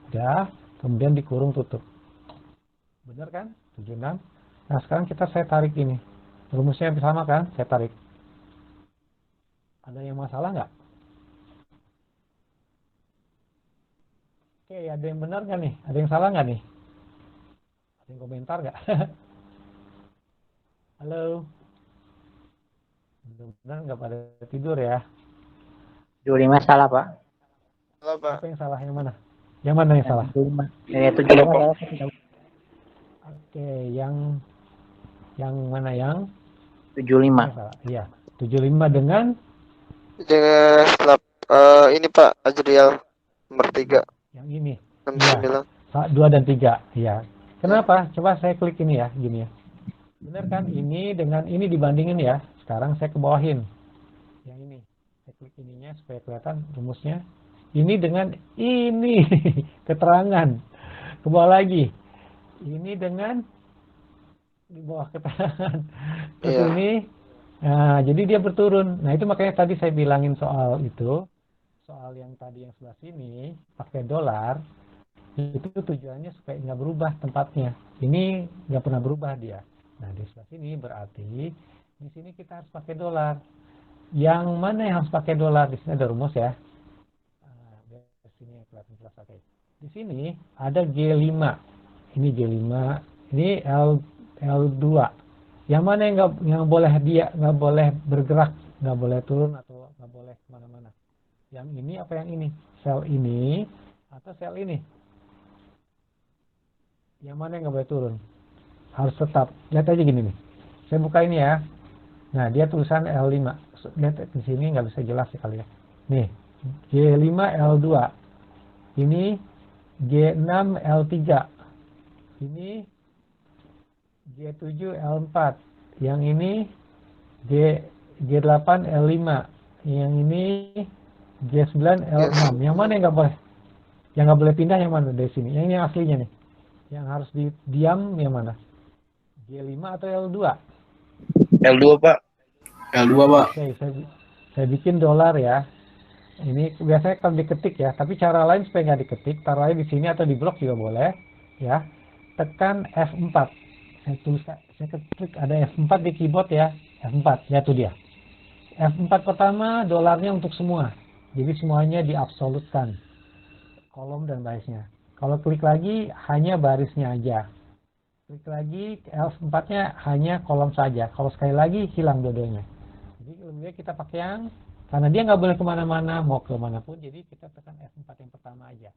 udah. Kemudian dikurung tutup. Benar kan? 76. Nah, sekarang saya tarik ini. Rumusnya sama kan? Saya tarik. Ada yang masalah nggak? Oke, ada yang benar nggak nih? Ada yang salah nggak nih? Ada yang komentar nggak? Halo? Benar nggak pada tidur ya? 75 salah, Pak. Salah, Pak. Apa yang salah? Yang mana? Yang mana yang salah? 75. 75 salah. Oke, yang mana yang? 75. Yang salah. Iya, 75 dengan Dengan ini Pak, Ajrial nomor 3. yang ini. 69. Iya, 2 dan 3. Iya. Kenapa? Coba saya klik ini ya, gini ya. Benar kan? Ini dengan ini dibandingin ya. Sekarang saya ke bawahin. Yang ini. Saya klik ininya supaya kelihatan rumusnya. Ini dengan ini. Keterangan. Ke bawah lagi. Ini dengan di bawah keterangan. Terus Iya. ini. Nah, jadi dia berturun. Nah, itu makanya tadi saya bilangin soal itu. Soal yang tadi yang sebelah sini. Pakai dolar. Itu tujuannya supaya nggak berubah tempatnya. Ini nggak pernah berubah dia. Nah, di sebelah sini berarti di sini kita harus pakai dolar. Yang mana yang harus pakai dolar? Di sini ada rumus ya. Di sini kelihatan jelas pakai. Di sini ada G5. Ini G5, ini L2. Yang mana yang boleh dia nggak boleh bergerak, nggak boleh turun atau nggak boleh kemana-mana? Yang ini apa yang ini? Sel ini atau sel ini? Yang mana yang nggak boleh turun? Harus tetap. Lihat aja gini nih. Saya buka ini ya. Nah, dia tulisan L5. Lihat di sini nggak bisa jelas sekali ya. Nih, G5 L2. Ini G6 L3. Ini G7 L4. Yang ini G8 L5. Yang ini G9 L6. Yang mana yang nggak boleh? Yang nggak boleh pindah yang mana dari sini? Yang aslinya nih. Yang harus diam yang mana? G5 atau L2? L2, Pak. L2, Pak. Oke, saya bikin dolar ya. Ini biasanya kalau diketik ya, tapi cara lain supaya nggak diketik, taruh aja di sini atau di blok juga boleh, ya. Tekan F4. Saya klik ada F4 di keyboard ya, F4, ya itu dia. F4 pertama dolarnya untuk semua, jadi semuanya diabsolutkan, kolom dan barisnya. Kalau klik lagi hanya barisnya aja. Klik lagi F4-nya hanya kolom saja. Kalau sekali lagi hilang dua-duanya. Jadi lebih baik kita pakai yang karena dia nggak boleh kemana-mana, mau kemana pun, jadi kita tekan F4 yang pertama aja.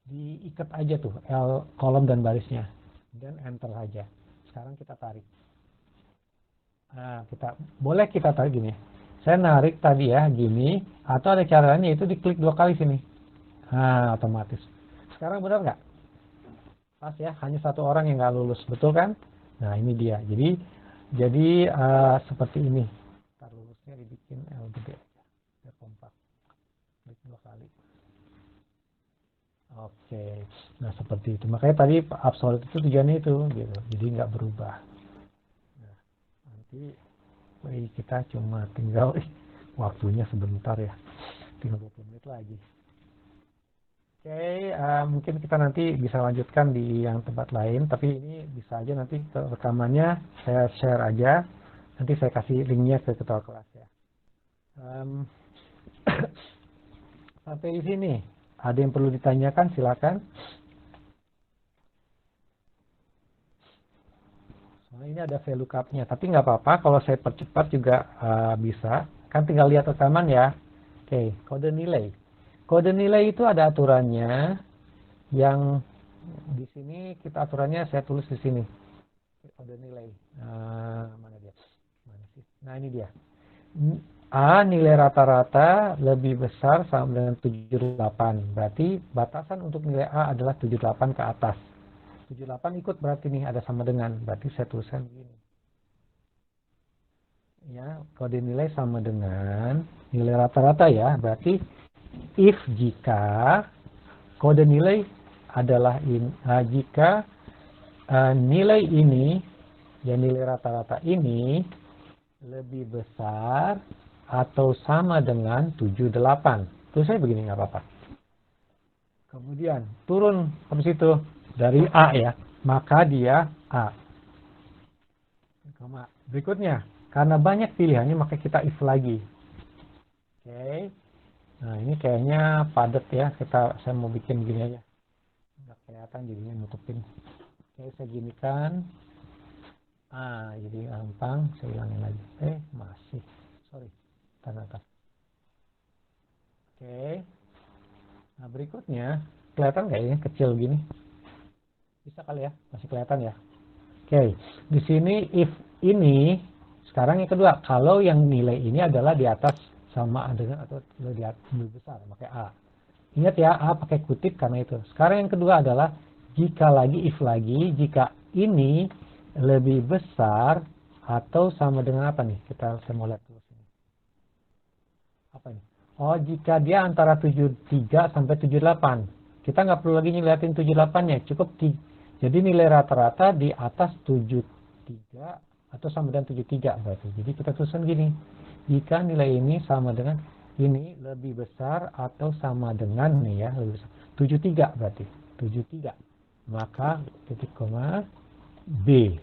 Diikat aja tuh kolom dan barisnya, dan enter saja. Sekarang kita tarik. Nah, boleh kita tarik gini. Saya narik tadi ya, gini, atau ada caranya itu diklik 2 kali sini. Nah, otomatis. Sekarang benar nggak? Pas ya, hanya 1 orang yang nggak lulus, betul kan? Nah, ini dia. Jadi seperti ini. Ntar lulusnya dibikin L gede. Biar kompak. Klik 2 kali. Oke. Nah, seperti itu. Makanya tadi absolut itu tujuannya itu, gitu. Jadi nggak berubah. Nah, nanti kita cuma tinggal waktunya sebentar ya. Tinggal 20 menit lagi. Oke, mungkin kita nanti bisa lanjutkan di yang tempat lain, tapi ini bisa aja nanti rekamannya saya share aja, nanti saya kasih linknya ke ketua kelas ya. Sampai di sini, ada yang perlu ditanyakan, silakan. Soalnya ini ada VLOOKUP-nya, tapi nggak apa-apa, kalau saya percepat juga bisa, kan tinggal lihat rekaman ya. Oke, kode nilai. Kode nilai itu ada aturannya, yang di sini kita aturannya saya tulis di sini. Kode nilai, mana dia? Mana sih? Nah ini dia. A nilai rata-rata lebih besar sama dengan 78. Berarti batasan untuk nilai A adalah 78 ke atas. 78 ikut berarti nih ada sama dengan. Berarti saya tuliskan begini. Ya, kode nilai sama dengan nilai rata-rata ya. Berarti if jika kode nilai adalah jika nilai ini, ya nilai rata-rata ini lebih besar atau sama dengan 78. Terus saya begini nggak apa-apa. Kemudian turun habis itu dari A ya, maka dia A. Berikutnya, karena banyak pilihannya maka kita if lagi. Oke. Nah ini kayaknya padat ya, saya mau bikin gini aja, nggak kelihatan jadinya nutupin. Oke, saya ginikan, jadi gampang, saya hilangin lagi. Masih, sorry, tanda. Oke, nah berikutnya kelihatan nggak ini kecil gini? Bisa kali ya, masih kelihatan ya. Oke, di sini if ini sekarang yang kedua, kalau yang nilai ini adalah di atas sama dengan atau lebih besar, pakai A. Ingat ya, A pakai kutip karena itu. Sekarang yang kedua adalah jika lagi, if lagi, jika ini lebih besar atau sama dengan apa nih? Saya mau lihat dulu sini. Apa ini? Oh, jika dia antara 73 sampai 78. Kita nggak perlu lagi ngeliatin 78-nya, cukup jadi nilai rata-rata di atas 73 atau sama dengan 73 berarti. Jadi kita tuliskan gini. Jika nilai ini sama dengan ini lebih besar atau sama dengan nih ya, lebih besar. 73 berarti. 73. Maka titik koma B.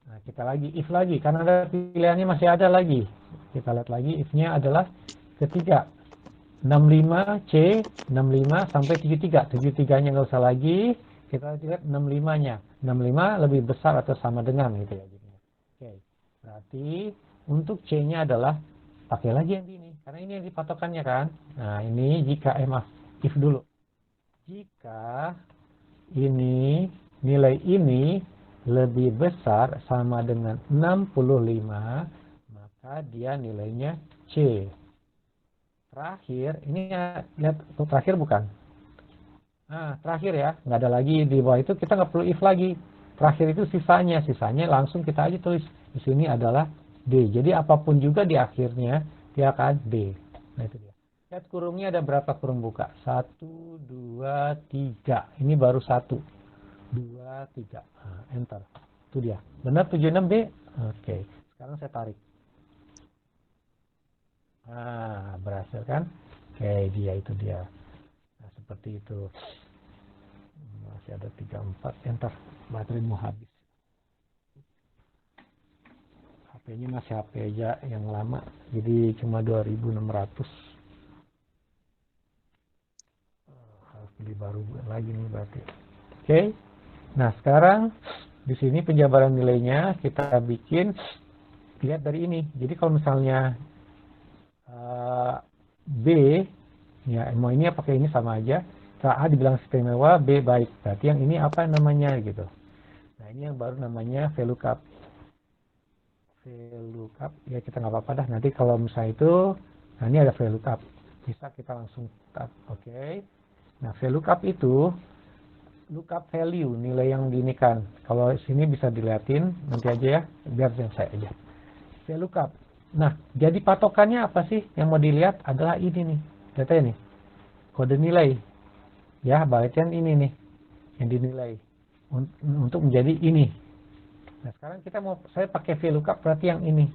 Nah, kita lagi if lagi karena ada pilihannya masih ada lagi. Kita lihat lagi if-nya adalah ketiga. 65C, 65 sampai 73. 73-nya nggak usah lagi. Kita lihat 65-nya. 65 lebih besar atau sama dengan gitu ya. Oke. Berarti untuk C-nya adalah pakai lagi yang ini, karena ini yang dipatokannya kan. Nah ini jika if dulu. Jika ini nilai ini lebih besar sama dengan 65, maka dia nilainya C. Terakhir, ini ya, lihat terakhir bukan? Nah terakhir ya, nggak ada lagi di bawah itu, kita nggak perlu if lagi. Terakhir itu sisanya langsung kita aja tulis di sini adalah D. Jadi apapun juga di akhirnya dia akan D. Nah itu dia. Lihat kurungnya ada berapa kurung buka? 1, 2, 3. Ini baru 1, 2, 3. Nah, enter. Itu dia. Benar 76B? Oke. Sekarang saya tarik. Nah, berhasil kan? Oke, itu dia. Nah, seperti itu. Masih ada 34. Enter. Baterai mau habis. HP-nya masih HP aja yang lama, jadi cuma 2.600. Harus beli baru lagi nih berarti. Oke. Nah sekarang di sini penjabaran nilainya kita bikin, lihat dari ini. Jadi kalau misalnya B, ya mau ini pakai ini sama aja. A dibilang istimewa, B baik. Berarti yang ini apa namanya gitu. Nah ini yang baru namanya VLOOKUP. VLOOKUP ya kita nggak apa-apa dah, nanti kalau misalnya itu, nah ini ada VLOOKUP, bisa kita langsung tab. Oke. Nah VLOOKUP itu lookup value, nilai yang diinikan. Kalau sini bisa dilihatin nanti aja ya, biar saya aja. VLOOKUP. Nah jadi patokannya apa sih yang mau dilihat adalah ini nih, data ini kode nilai ya, bagian ini nih yang dinilai untuk menjadi ini. Nah sekarang saya pakai VLOOKUP berarti yang ini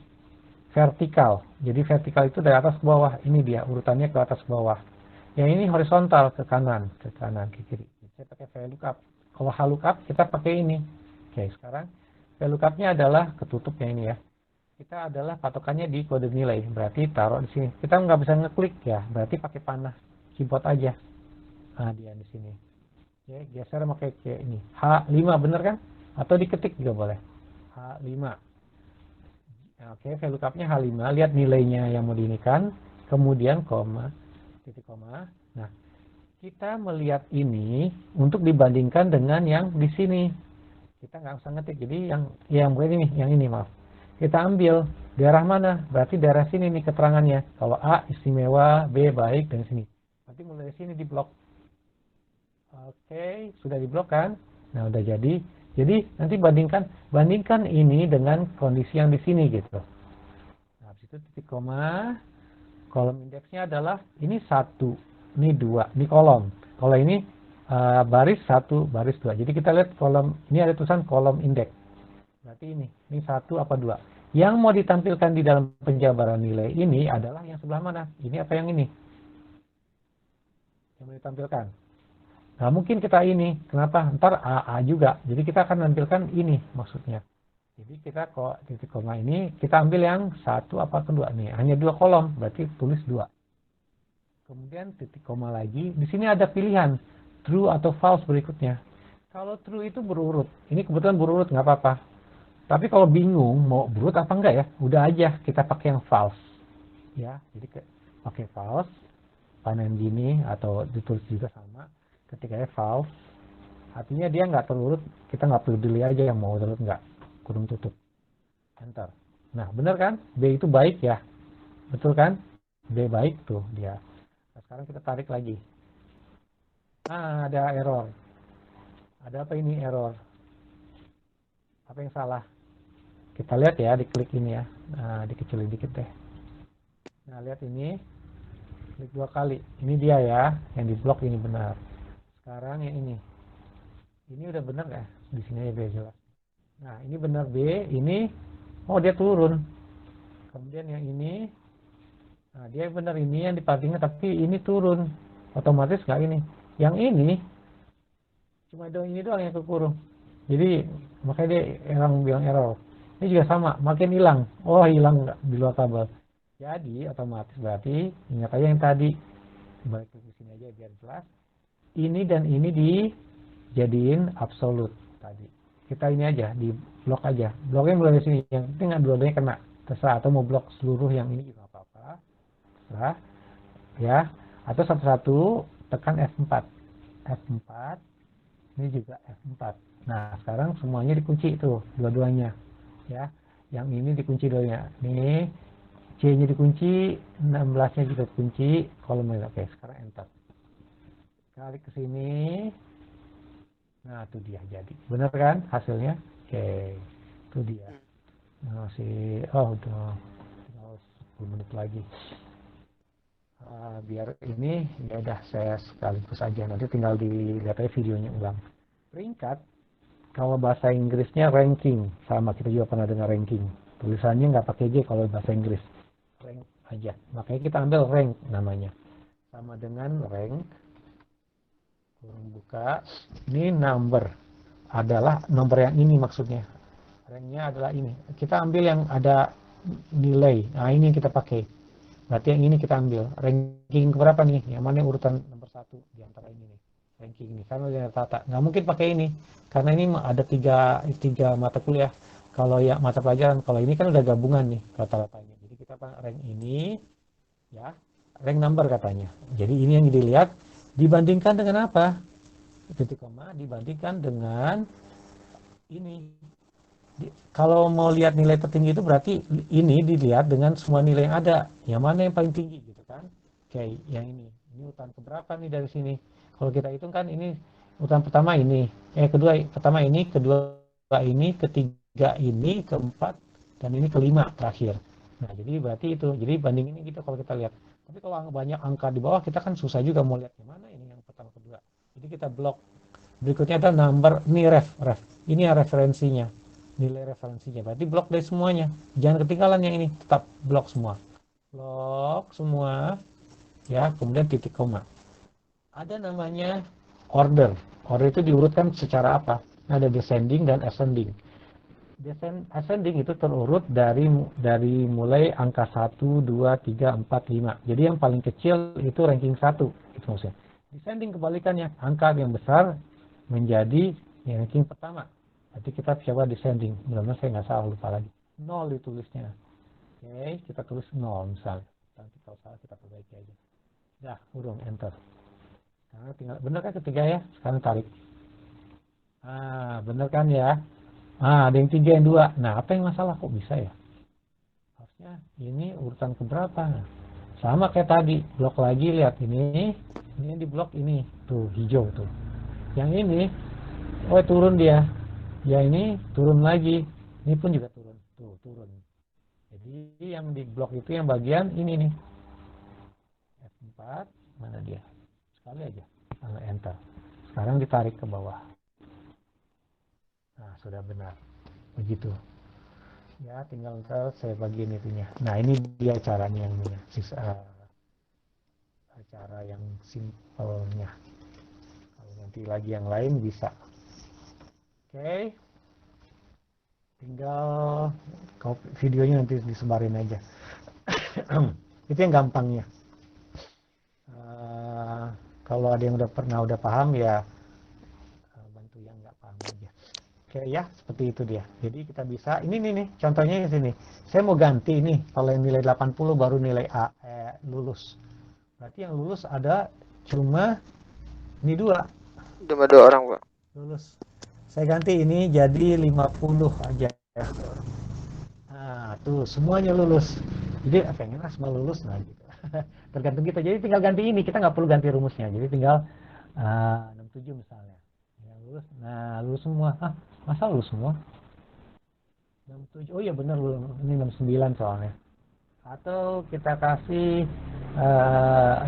vertikal. Jadi vertikal itu dari atas ke bawah. Ini dia urutannya ke atas ke bawah. Yang ini horizontal ke kanan, ke kiri. Saya pakai VLOOKUP. Kalau HLOOKUP kita pakai ini. Oke, sekarang VLOOKUP-nya adalah ketutup yang ini ya. Kita adalah patokannya di kode nilai, berarti taruh di sini. Kita nggak bisa ngeklik ya, berarti pakai panah keyboard aja. Nah, dia di sini. Ya, geser pakai kayak ini. H5 bener kan? Atau diketik juga boleh. H5. Nah, oke, VLOOKUP-nya H5, lihat nilainya yang mau diinikan, kemudian koma, titik koma. Nah, kita melihat ini untuk dibandingkan dengan yang di sini. Kita nggak usah ngetik, jadi yang ini maaf. Kita ambil daerah mana? Berarti daerah sini nih keterangannya. Kalau A istimewa, B baik, dan sini. Nanti mulai dari sini di blok. Oke, sudah di blok kan? Nah, udah jadi. Jadi nanti bandingkan ini dengan kondisi yang di sini gitu. Nah, habis itu titik koma. Kolom indeksnya adalah ini 1, ini 2, ini kolom. Kalau ini baris 1, baris 2. Jadi kita lihat kolom, ini ada tulisan kolom indeks. Berarti ini 1 apa 2. Yang mau ditampilkan di dalam penjabaran nilai ini adalah yang sebelah mana? Ini apa yang ini? Yang mau ditampilkan. Nah, mungkin kita ini. Kenapa? Ntar AA juga. Jadi kita akan menampilkan ini maksudnya. Jadi kita kok titik koma ini, kita ambil yang 1 apa kedua nih. Hanya 2 kolom, berarti tulis 2. Kemudian titik koma lagi. Di sini ada pilihan true atau false berikutnya. Kalau true itu berurut. Ini kebetulan berurut, nggak apa-apa. Tapi kalau bingung mau berurut apa enggak ya, udah aja kita pakai yang false. Ya, jadi pakai false. Panen gini atau ditulis juga sama. Ketika false, artinya dia nggak terurut, kita nggak perlu dilihat aja yang mau terurut nggak. Kurung tutup. Enter. Nah, benar kan? B itu baik ya. Betul kan? B baik tuh dia. Nah, sekarang kita tarik lagi. Nah, ada error. Ada apa ini error? Apa yang salah? Kita lihat ya, diklik ini ya. Nah, dikecilin dikit deh. Nah, lihat ini. Klik 2 kali. Ini dia ya, yang di blok ini benar. Sekarang yang ini. Ini udah benar nggak? Di sini ya biar jelas. Nah, ini benar B, ini oh dia turun. Kemudian yang ini, nah dia benar ini yang dipandingkan, tapi ini turun. Otomatis nggak ini. Yang ini cuma ini doang yang kekurung. Jadi makanya dia bilang error. Ini juga sama, makin hilang. Oh, hilang di luar tabel. Jadi otomatis berarti ingat aja yang tadi. Balik ke sini aja biar jelas. Ini dan ini dijadiin absolut tadi. Kita ini aja, di blok aja. Bloknya mulai dari sini, yang penting nggak dua-duanya kena. Terserah, atau mau blok seluruh yang ini juga apa-apa. Terserah. Ya. Atau satu-satu tekan F4. F4. Ini juga F4. Nah, sekarang semuanya dikunci itu, dua-duanya. Ya. Yang ini dikunci dua-duanya. Nih, C-nya dikunci, 16-nya juga dikunci, kolomnya. Oke, sekarang enter. Klik ke sini. Nah, itu dia jadi. Benar kan hasilnya? Oke, itu dia. Nah, udah tinggal 10 menit lagi. Biar ini, ya udah saya sekaligus aja. Nanti tinggal dilihat aja videonya ulang. Peringkat, kalau bahasa Inggrisnya ranking. Sama, kita juga pernah dengar ranking. Tulisannya nggak pakai J kalau bahasa Inggris. Rank aja. Makanya kita ambil rank namanya. Sama dengan rank. Buka, ini number adalah nomor yang ini maksudnya. Ranknya adalah ini. Kita ambil yang ada nilai. Nah, ini yang kita pakai. Berarti yang ini kita ambil. Ranking keberapa nih? Yang mana yang urutan nomor 1 di antara ini nih. Ranking ini. Karena udah tata. Nggak mungkin pakai ini. Karena ini ada tiga mata kuliah. Kalau ya mata pelajaran, kalau ini kan udah gabungan nih rata-ratanya. Jadi kita rank ini, ya, rank number katanya. Jadi ini yang dilihat. Dibandingkan dengan apa? Titik koma dibandingkan dengan ini. Kalau mau lihat nilai tertinggi itu berarti ini dilihat dengan semua nilai yang ada. Yang mana yang paling tinggi gitu kan? Oke, yang ini. Ini urutan keberapa nih dari sini? Kalau kita hitung kan ini urutan pertama ini. Pertama ini, kedua ini, ketiga ini, keempat, dan ini kelima terakhir. Nah, jadi berarti itu. Jadi bandinginnya gitu kalau kita lihat. Tapi kalau banyak angka di bawah, kita kan susah juga mau lihat yang mana ini yang pertama kedua. Jadi kita blok. Berikutnya ada number, ini ref. Ini referensinya, nilai referensinya. Berarti blok dari semuanya. Jangan ketinggalan yang ini, tetap blok semua. Blok semua, ya. Kemudian titik koma. ada namanya order. Order itu diurutkan secara apa? Ada descending dan ascending. Ascending itu terurut dari mulai angka 1, 2, 3, 4, 5. Jadi yang paling kecil itu ranking 1. Itu maksudnya. Descending kebalikannya, angka yang besar menjadi yang ranking pertama. Nanti kita coba descending. Benar-benar saya nggak salah, lupa lagi. 0 ditulisnya. Oke, kita tulis 0 misalnya. Nanti kalau salah kita perbaiki aja. Dah, urung, enter. Nah, tinggal, bener kan ketiga ya? Sekarang tarik. Bener kan ya? Ada yang 3, yang 2. Nah, apa yang masalah? Kok bisa ya? Harusnya ini urutan keberapa? Sama kayak tadi. Blok lagi, lihat. Ini di blok ini. Tuh, hijau tuh. Yang ini, turun dia. Ya ini turun lagi. Ini pun juga turun. Tuh, turun. Jadi yang di blok itu yang bagian ini nih. F4, mana dia? Sekali aja. Enter. Sekarang ditarik ke bawah. Nah, sudah benar. Begitu. Ya, tinggal saya bagiin itunya. Nah, ini dia caranya yang ini. Cara yang simpelnya. Kalau nanti lagi yang lain bisa. Oke. Tinggal videonya nanti disebarin aja. Itu yang gampangnya. Kalau ada yang udah paham ya bantu yang nggak paham aja. Oke ya, seperti itu dia. Jadi kita bisa, ini nih contohnya di sini. Saya mau ganti ini, kalau yang nilai 80 baru nilai A, lulus. Berarti yang lulus ada cuma ini 2. Cuma 2 orang, Pak. Lulus. Saya ganti ini jadi 50 aja. Nah, tuh semuanya lulus. Jadi pengenlah semua lulus, nah gitu. Tergantung kita. Jadi tinggal ganti ini, kita nggak perlu ganti rumusnya. Jadi tinggal 67 misalnya. Ya, lulus. Nah, lulus semua. Masa lulus semua? 67. Oh iya benar, ini 69 soalnya. Atau kita kasih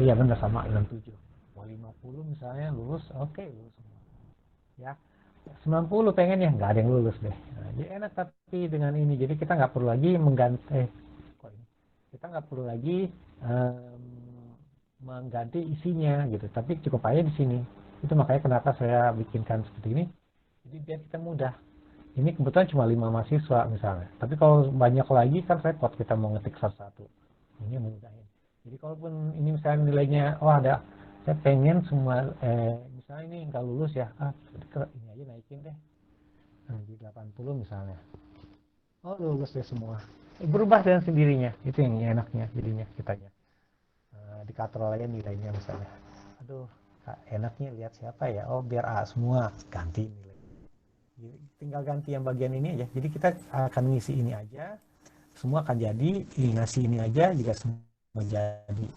iya benar sama 67. Mau 50 misalnya lulus, oke, lulus semua. Ya. 90 pengen ya, nggak ada yang lulus deh. Nah, jadi enak tapi dengan ini, jadi kita nggak perlu lagi kita nggak perlu lagi mengganti isinya gitu, tapi cukup aja di sini. Itu makanya kenapa saya bikinkan seperti ini, jadi biar kita mudah. Ini kebetulan cuma 5 mahasiswa misalnya, tapi kalau banyak lagi kan repot kita mau ngetik satu-satu. Ini mudahin. Jadi kalaupun ini misalnya nilainya, ada, saya pengen semua misalnya ini nggak lulus ya, ini aja naikin deh, jadi 80 misalnya, lulus deh semua, berubah dengan sendirinya. Itu yang enaknya jadinya kitanya, dikatrol aja nilainya misalnya, aduh enaknya lihat siapa ya, biar A semua, ganti nilai, jadi tinggal ganti yang bagian ini aja. Jadi kita akan ngisi ini aja, semua akan jadi, ngasih ini aja juga semua jadi,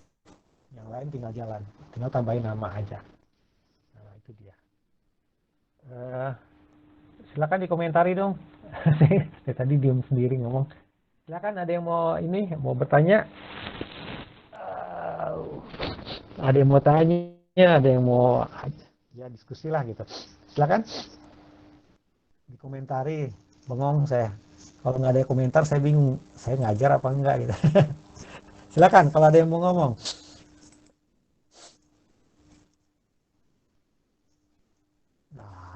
yang lain tinggal jalan, tinggal tambahin nama aja. Nah, itu dia. Silakan dikomentari dong. Saya tadi diem sendiri ngomong. Silakan, ada yang mau bertanya? Ada yang mau tanya, ada yang mau ya diskusi lah gitu. Silakan dikomentari. Bengong saya. Kalau nggak ada komentar saya bingung. Saya ngajar apa enggak gitu. Silakan kalau ada yang mau ngomong.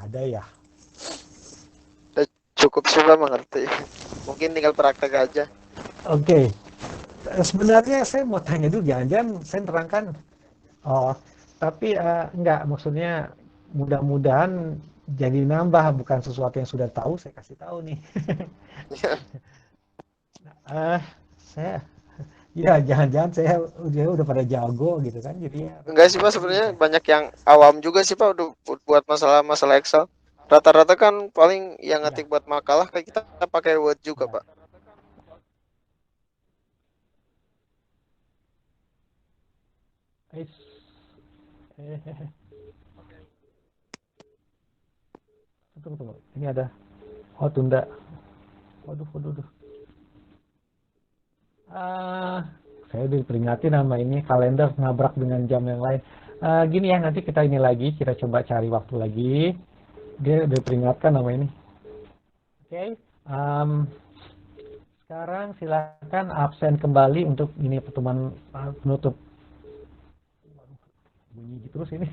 Ada ya. Cukup sih Pak, mengerti. Mungkin tinggal praktek aja. Oke. Sebenarnya saya mau tanya dulu, jangan-jangan saya terangkan. Tapi enggak, maksudnya mudah-mudahan jadi nambah, bukan sesuatu yang sudah tahu saya kasih tahu nih. Jangan-jangan saya udah pada jago gitu kan, jadi enggak sih Pak, sebenarnya banyak yang awam juga sih Pak udah buat masalah Excel. Rata-rata kan paling yang ngetik buat makalah kayak kita pakai Word juga Pak. Tunggu. Ini ada. Tunda. Waduh. Saya udah diperingati nama ini, kalender nabrak dengan jam yang lain. Gini ya, nanti kita ini lagi, kita coba cari waktu lagi. Dia udah peringatkan nama ini. Oke. Sekarang silakan absen kembali untuk ini pertemuan penutup. bunyi terus ini.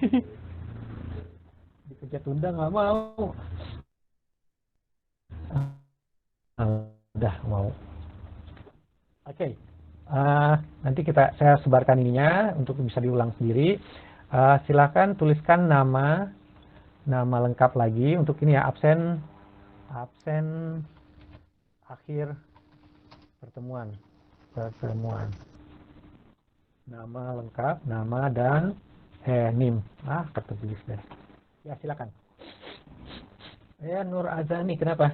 Dipencet tunda nggak mau. Udah mau. Oke. Nanti saya sebarkan ininya untuk bisa diulang sendiri. Silakan tuliskan nama lengkap lagi untuk ini ya, absen akhir pertemuan. Nama lengkap, nama dan NIM. Ketulis deh. Ya, silakan. Ya, Nur Azani, kenapa?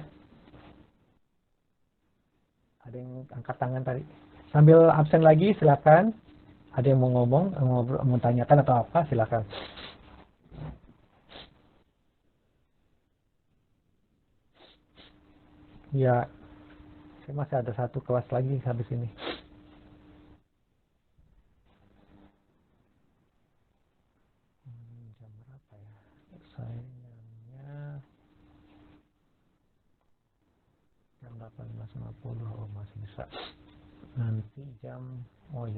Ada yang angkat tangan tadi. Sambil absen lagi, silakan. Ada yang mau ngomong, mau tanyakan atau apa, silakan. Ya, saya masih ada satu kelas lagi habis ini. Jam berapa ya? Sayangnya jam 18.50. Oh, masih bisa. Nanti jam 8.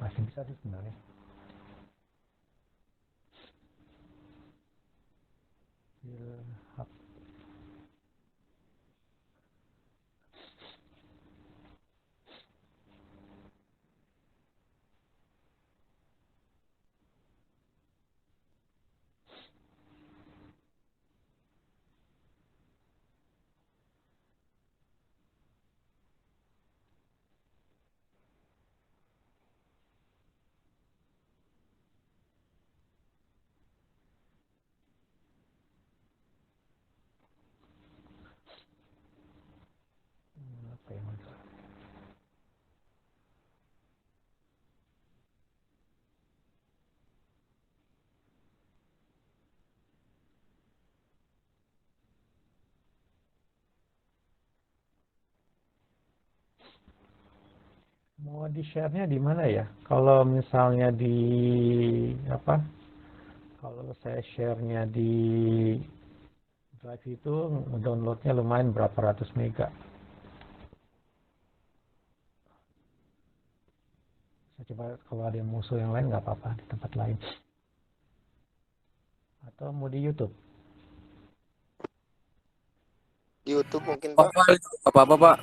Masih bisa sih sebenarnya. Ilham. Apa yang masalah? Mau di share-nya di mana ya? Kalau misalnya di apa? Kalau saya share-nya di Drive itu download-nya lumayan berapa ratus mega. Saya coba kalau ada yang musuh yang lain nggak apa-apa di tempat lain. Atau mau di YouTube? Di YouTube mungkin Pak. Apa-apa Pak?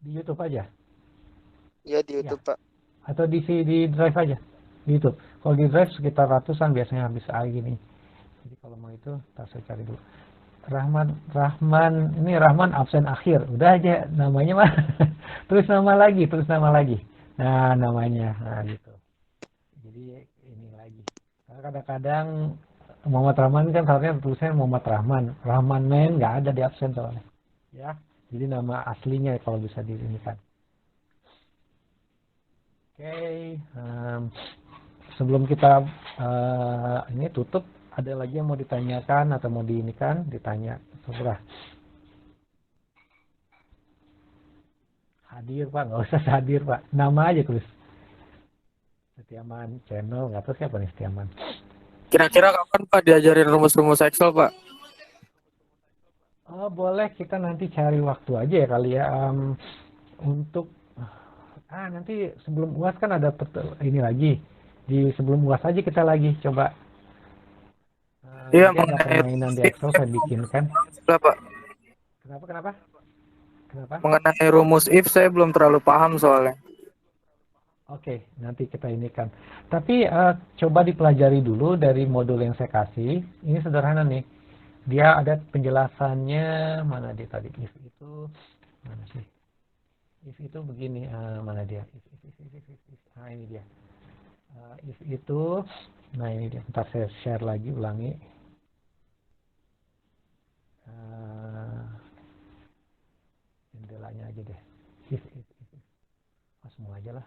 Di YouTube aja? Iya di YouTube Pak. Atau di Drive aja? Di YouTube. Kalau di Drive sekitar ratusan biasanya habis gini. Jadi kalau mau itu, ntar saya cari dulu. Rahman absen akhir. Udah aja namanya mah. Terus nama lagi. Nah, namanya. Nah, gitu. Jadi ini lagi. Karena kadang-kadang Muhammad Rahman kan seharusnya tulisannya Muhammad Rahman. Rahman Men nggak ada di absen soalnya. Ya. Jadi nama aslinya kalau bisa diinikan. Oke. Sebelum kita ini tutup, ada lagi yang mau ditanyakan atau mau diinikan? Ditanya. Terserah. Hadir Pak, nggak usah hadir Pak. Nama aja tulis. Setiaman channel, nggak tahu siapa nih Setiaman. Kira-kira kapan Pak diajarin rumus-rumus Excel Pak? Oh, boleh, kita nanti cari waktu aja ya kali ya. Untuk nanti sebelum UAS kan ada ini lagi. Di sebelum UAS aja kita lagi coba. Iya, ada permainan di Excel saya bikinkan. Pak. Kenapa? Mengenai rumus if saya belum terlalu paham soalnya. Oke, nanti kita inikan. Tapi coba dipelajari dulu dari modul yang saya kasih. Ini sederhana nih. Dia ada penjelasannya, mana dia tadi? If itu, mana sih? If itu begini, mana dia? If. Nah ini dia. If itu, nah ini dia. Ntar saya share lagi, ulangi. Jendelanya aja deh. If. Semua aja lah.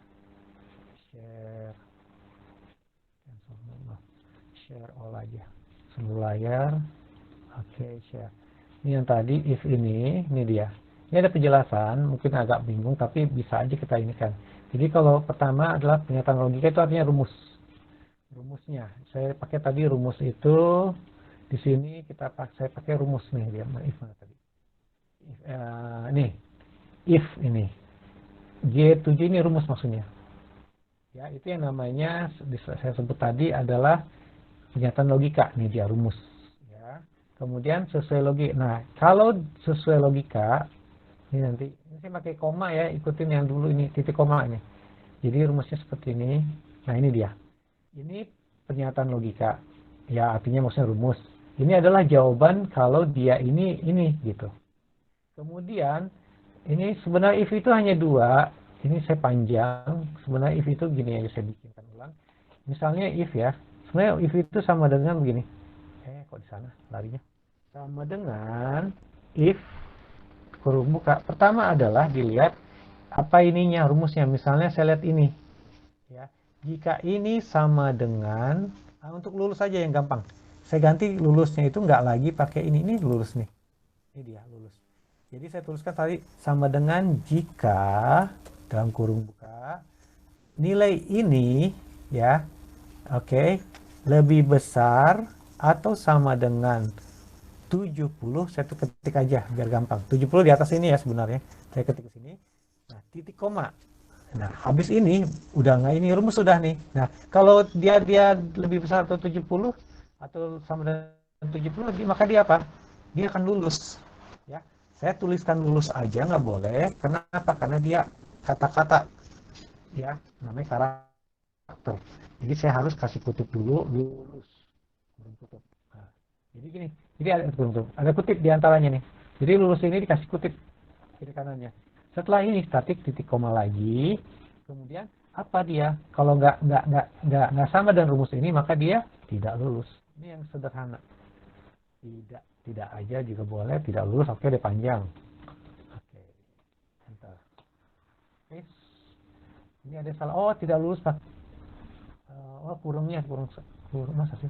Share all aja. Seluruh layar. Oke, share. Ini yang tadi if ini dia. Ini ada penjelasan, mungkin agak bingung tapi bisa aja kita inikan. Jadi kalau pertama adalah pernyataan logika itu artinya rumus. Rumusnya. Saya pakai tadi rumus itu di sini saya pakai rumus nih dia. If mana tadi? If ini. G7 ini rumus maksudnya. Ya, itu yang namanya saya sebut tadi adalah pernyataan logika. Ini dia rumus. Ya. Kemudian sesuai logika. Nah, kalau sesuai logika, ini nanti ini saya pakai koma ya, ikutin yang dulu ini titik koma ini. Jadi rumusnya seperti ini. Nah, ini dia. Ini pernyataan logika. Ya, artinya maksudnya rumus. Ini adalah jawaban kalau dia ini gitu. Kemudian ini sebenarnya if itu hanya dua. Ini saya panjang. Sebenarnya if itu gini aja saya bikinkan ulang. Misalnya if ya. Sebenarnya if itu sama dengan begini. Kok di sana larinya? Sama dengan if kurung buka. Pertama adalah dilihat apa ininya rumusnya. Misalnya saya lihat ini. Ya. Jika ini sama dengan untuk lulus saja yang gampang. Saya ganti lulusnya itu nggak lagi pakai ini. Ini lulus nih. Ini dia lulus. Jadi saya tuliskan tadi sama dengan jika dalam kurung buka nilai ini ya, oke, lebih besar atau sama dengan 70, saya ketik aja biar gampang. 70 di atas ini ya sebenarnya. Saya ketik ke sini. Nah, titik koma. Nah, habis ini udah nggak ini rumus sudah nih. Nah, kalau dia lebih besar atau 70 atau sama dengan 70 maka dia apa? Dia akan lulus. Ya. Saya tuliskan lulus aja nggak boleh. Kenapa? Karena dia kata-kata ya namanya karakter. Jadi saya harus kasih kutip dulu lulus. Kutip. Nah, jadi gini. Jadi ada kutip di antaranya nih. Jadi lulus ini dikasih kutip kiri kanannya. Setelah ini statik titik koma lagi. Kemudian apa dia? Kalau nggak sama dengan rumus ini maka dia tidak lulus. Ini yang sederhana. Tidak aja juga boleh, tidak lulus. Oke, dia panjang. Oke. Bentar. Oke. Ini ada salah. Oh, tidak lulus, Pak. Kurung masa sih?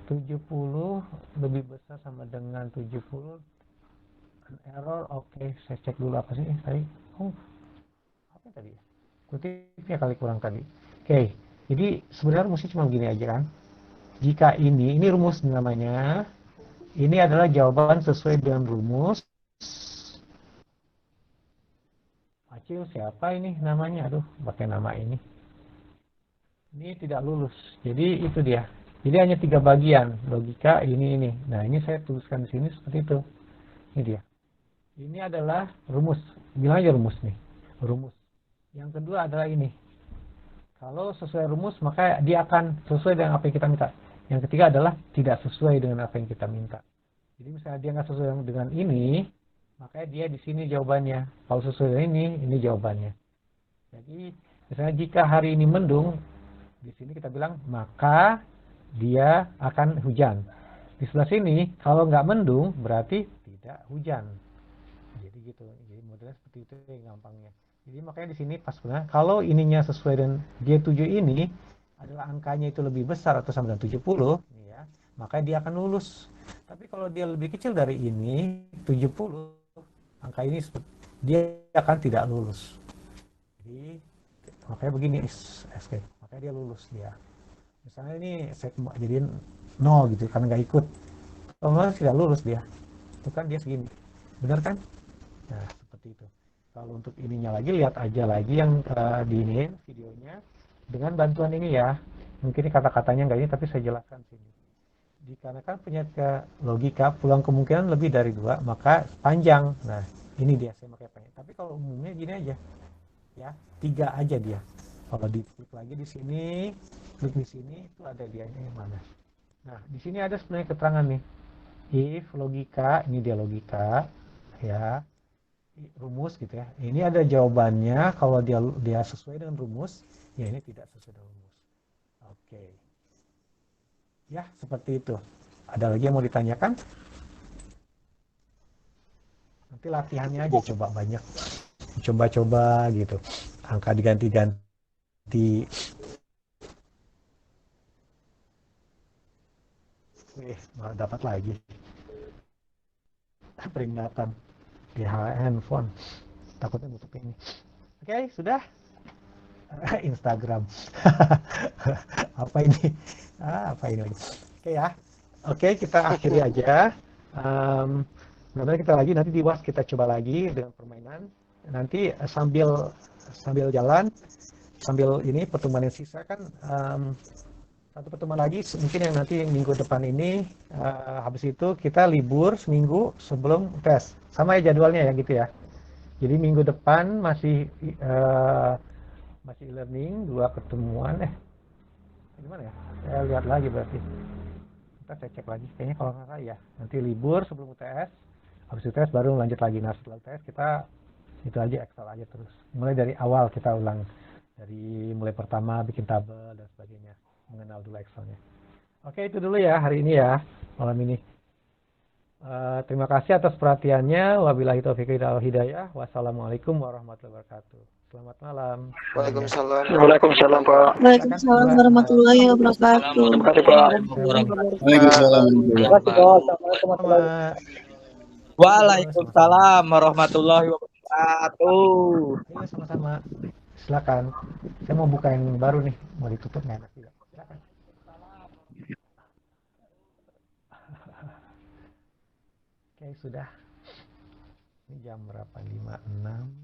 70 lebih besar sama dengan 70. Error. Oke, saya cek dulu apa sih tadi. Apa tadi? Kutipnya kali kurang tadi. Oke. Jadi sebenarnya rumusnya cuma gini aja kan. Jika ini rumus namanya. Ini adalah jawaban sesuai dengan rumus. Acil siapa ini namanya? Aduh, pakai nama ini. Ini tidak lulus. Jadi itu dia. Jadi hanya 3 bagian. Logika ini. Nah, ini saya tuliskan di sini seperti itu. Ini dia. Ini adalah rumus. Bilang aja rumus nih. Rumus. Yang kedua adalah ini. Kalau sesuai rumus, maka dia akan sesuai dengan apa yang kita minta. Yang ketiga adalah tidak sesuai dengan apa yang kita minta. Jadi misalnya dia nggak sesuai dengan ini, maka dia di sini jawabannya. Kalau sesuai dengan ini jawabannya. Jadi misalnya jika hari ini mendung, di sini kita bilang maka dia akan hujan. Di sebelah sini kalau nggak mendung berarti tidak hujan. Jadi gitu. Jadi modelnya seperti itu yang gampangnya. Jadi makanya di sini pas benar. Kalau ininya sesuai dengan G7 ini adalah angkanya itu lebih besar atau sama dengan 70, ya, maka dia akan lulus. Tapi kalau dia lebih kecil dari ini, 70, angka ini dia akan tidak lulus. Jadi makanya begini, escape. Makanya dia lulus dia. Misalnya ini saya jadiin 0 gitu, karena nggak ikut. Kalau tidak lulus dia. Itu kan dia segini. Benar kan? Nah, seperti itu. Kalau untuk ininya lagi, lihat aja lagi yang diinin videonya. Dengan bantuan ini ya, mungkin kata-katanya nggak ini, tapi saya jelaskan sini. Dikarenakan punya logika, peluang kemungkinan lebih dari 2, maka panjang. Nah, ini dia, saya pakai panjang. Tapi kalau umumnya gini aja, ya, 3 aja dia. Kalau diklik lagi di sini, klik di sini, itu ada dianya yang mana. Nah, di sini ada sebenarnya keterangan nih. If logika, ini dia logika, ya, rumus gitu ya. Ini ada jawabannya, kalau dia sesuai dengan rumus, ya ini tidak sesuai dengan rumus. Oke. Ya, seperti itu. Ada lagi yang mau ditanyakan? Nanti latihannya aja coba banyak. Coba-coba gitu. Angka diganti-ganti. Malah dapat lagi. Peringatan di handphone. Takutnya nutup ini. Oke, sudah? Instagram. Apa ini? Apa ini lagi? Oke ya. Oke, kita akhiri aja. Nanti kita lagi, nanti di UAS kita coba lagi dengan permainan. Nanti sambil jalan sambil ini pertemuan yang sisa kan satu pertemuan lagi mungkin yang nanti minggu depan ini, habis itu kita libur seminggu sebelum tes. Sama ya jadwalnya ya gitu ya. Jadi minggu depan masih e-learning, 2 pertemuan. Gimana ya? Saya lihat lagi berarti. Saya cek lagi. Kayaknya kalau nggak salah ya. Nanti libur sebelum UTS. Habis UTS baru lanjut lagi. Nah setelah UTS kita itu aja Excel aja terus. Mulai dari awal kita ulang. Dari mulai pertama bikin tabel dan sebagainya. Mengenal dulu Excelnya. Oke itu dulu ya hari ini ya. Malam ini. Terima kasih atas perhatiannya. Wabillahi taufiq wal hidayah. Wassalamualaikum warahmatullahi wabarakatuh. Selamat malam. Waalaikumsalam. Waalaikumsalam Pak. Waalaikumsalam warahmatullahi wabarakatuh. Terima kasih Pak. Waalaikumsalam. Waalaikumsalam warahmatullahi wabarakatuh. Ayo sama-sama. Silakan. Saya mau buka yang baru nih. Mau ditutup nggak enak juga. Silakan. Oke sudah. Ini jam berapa? 5.06.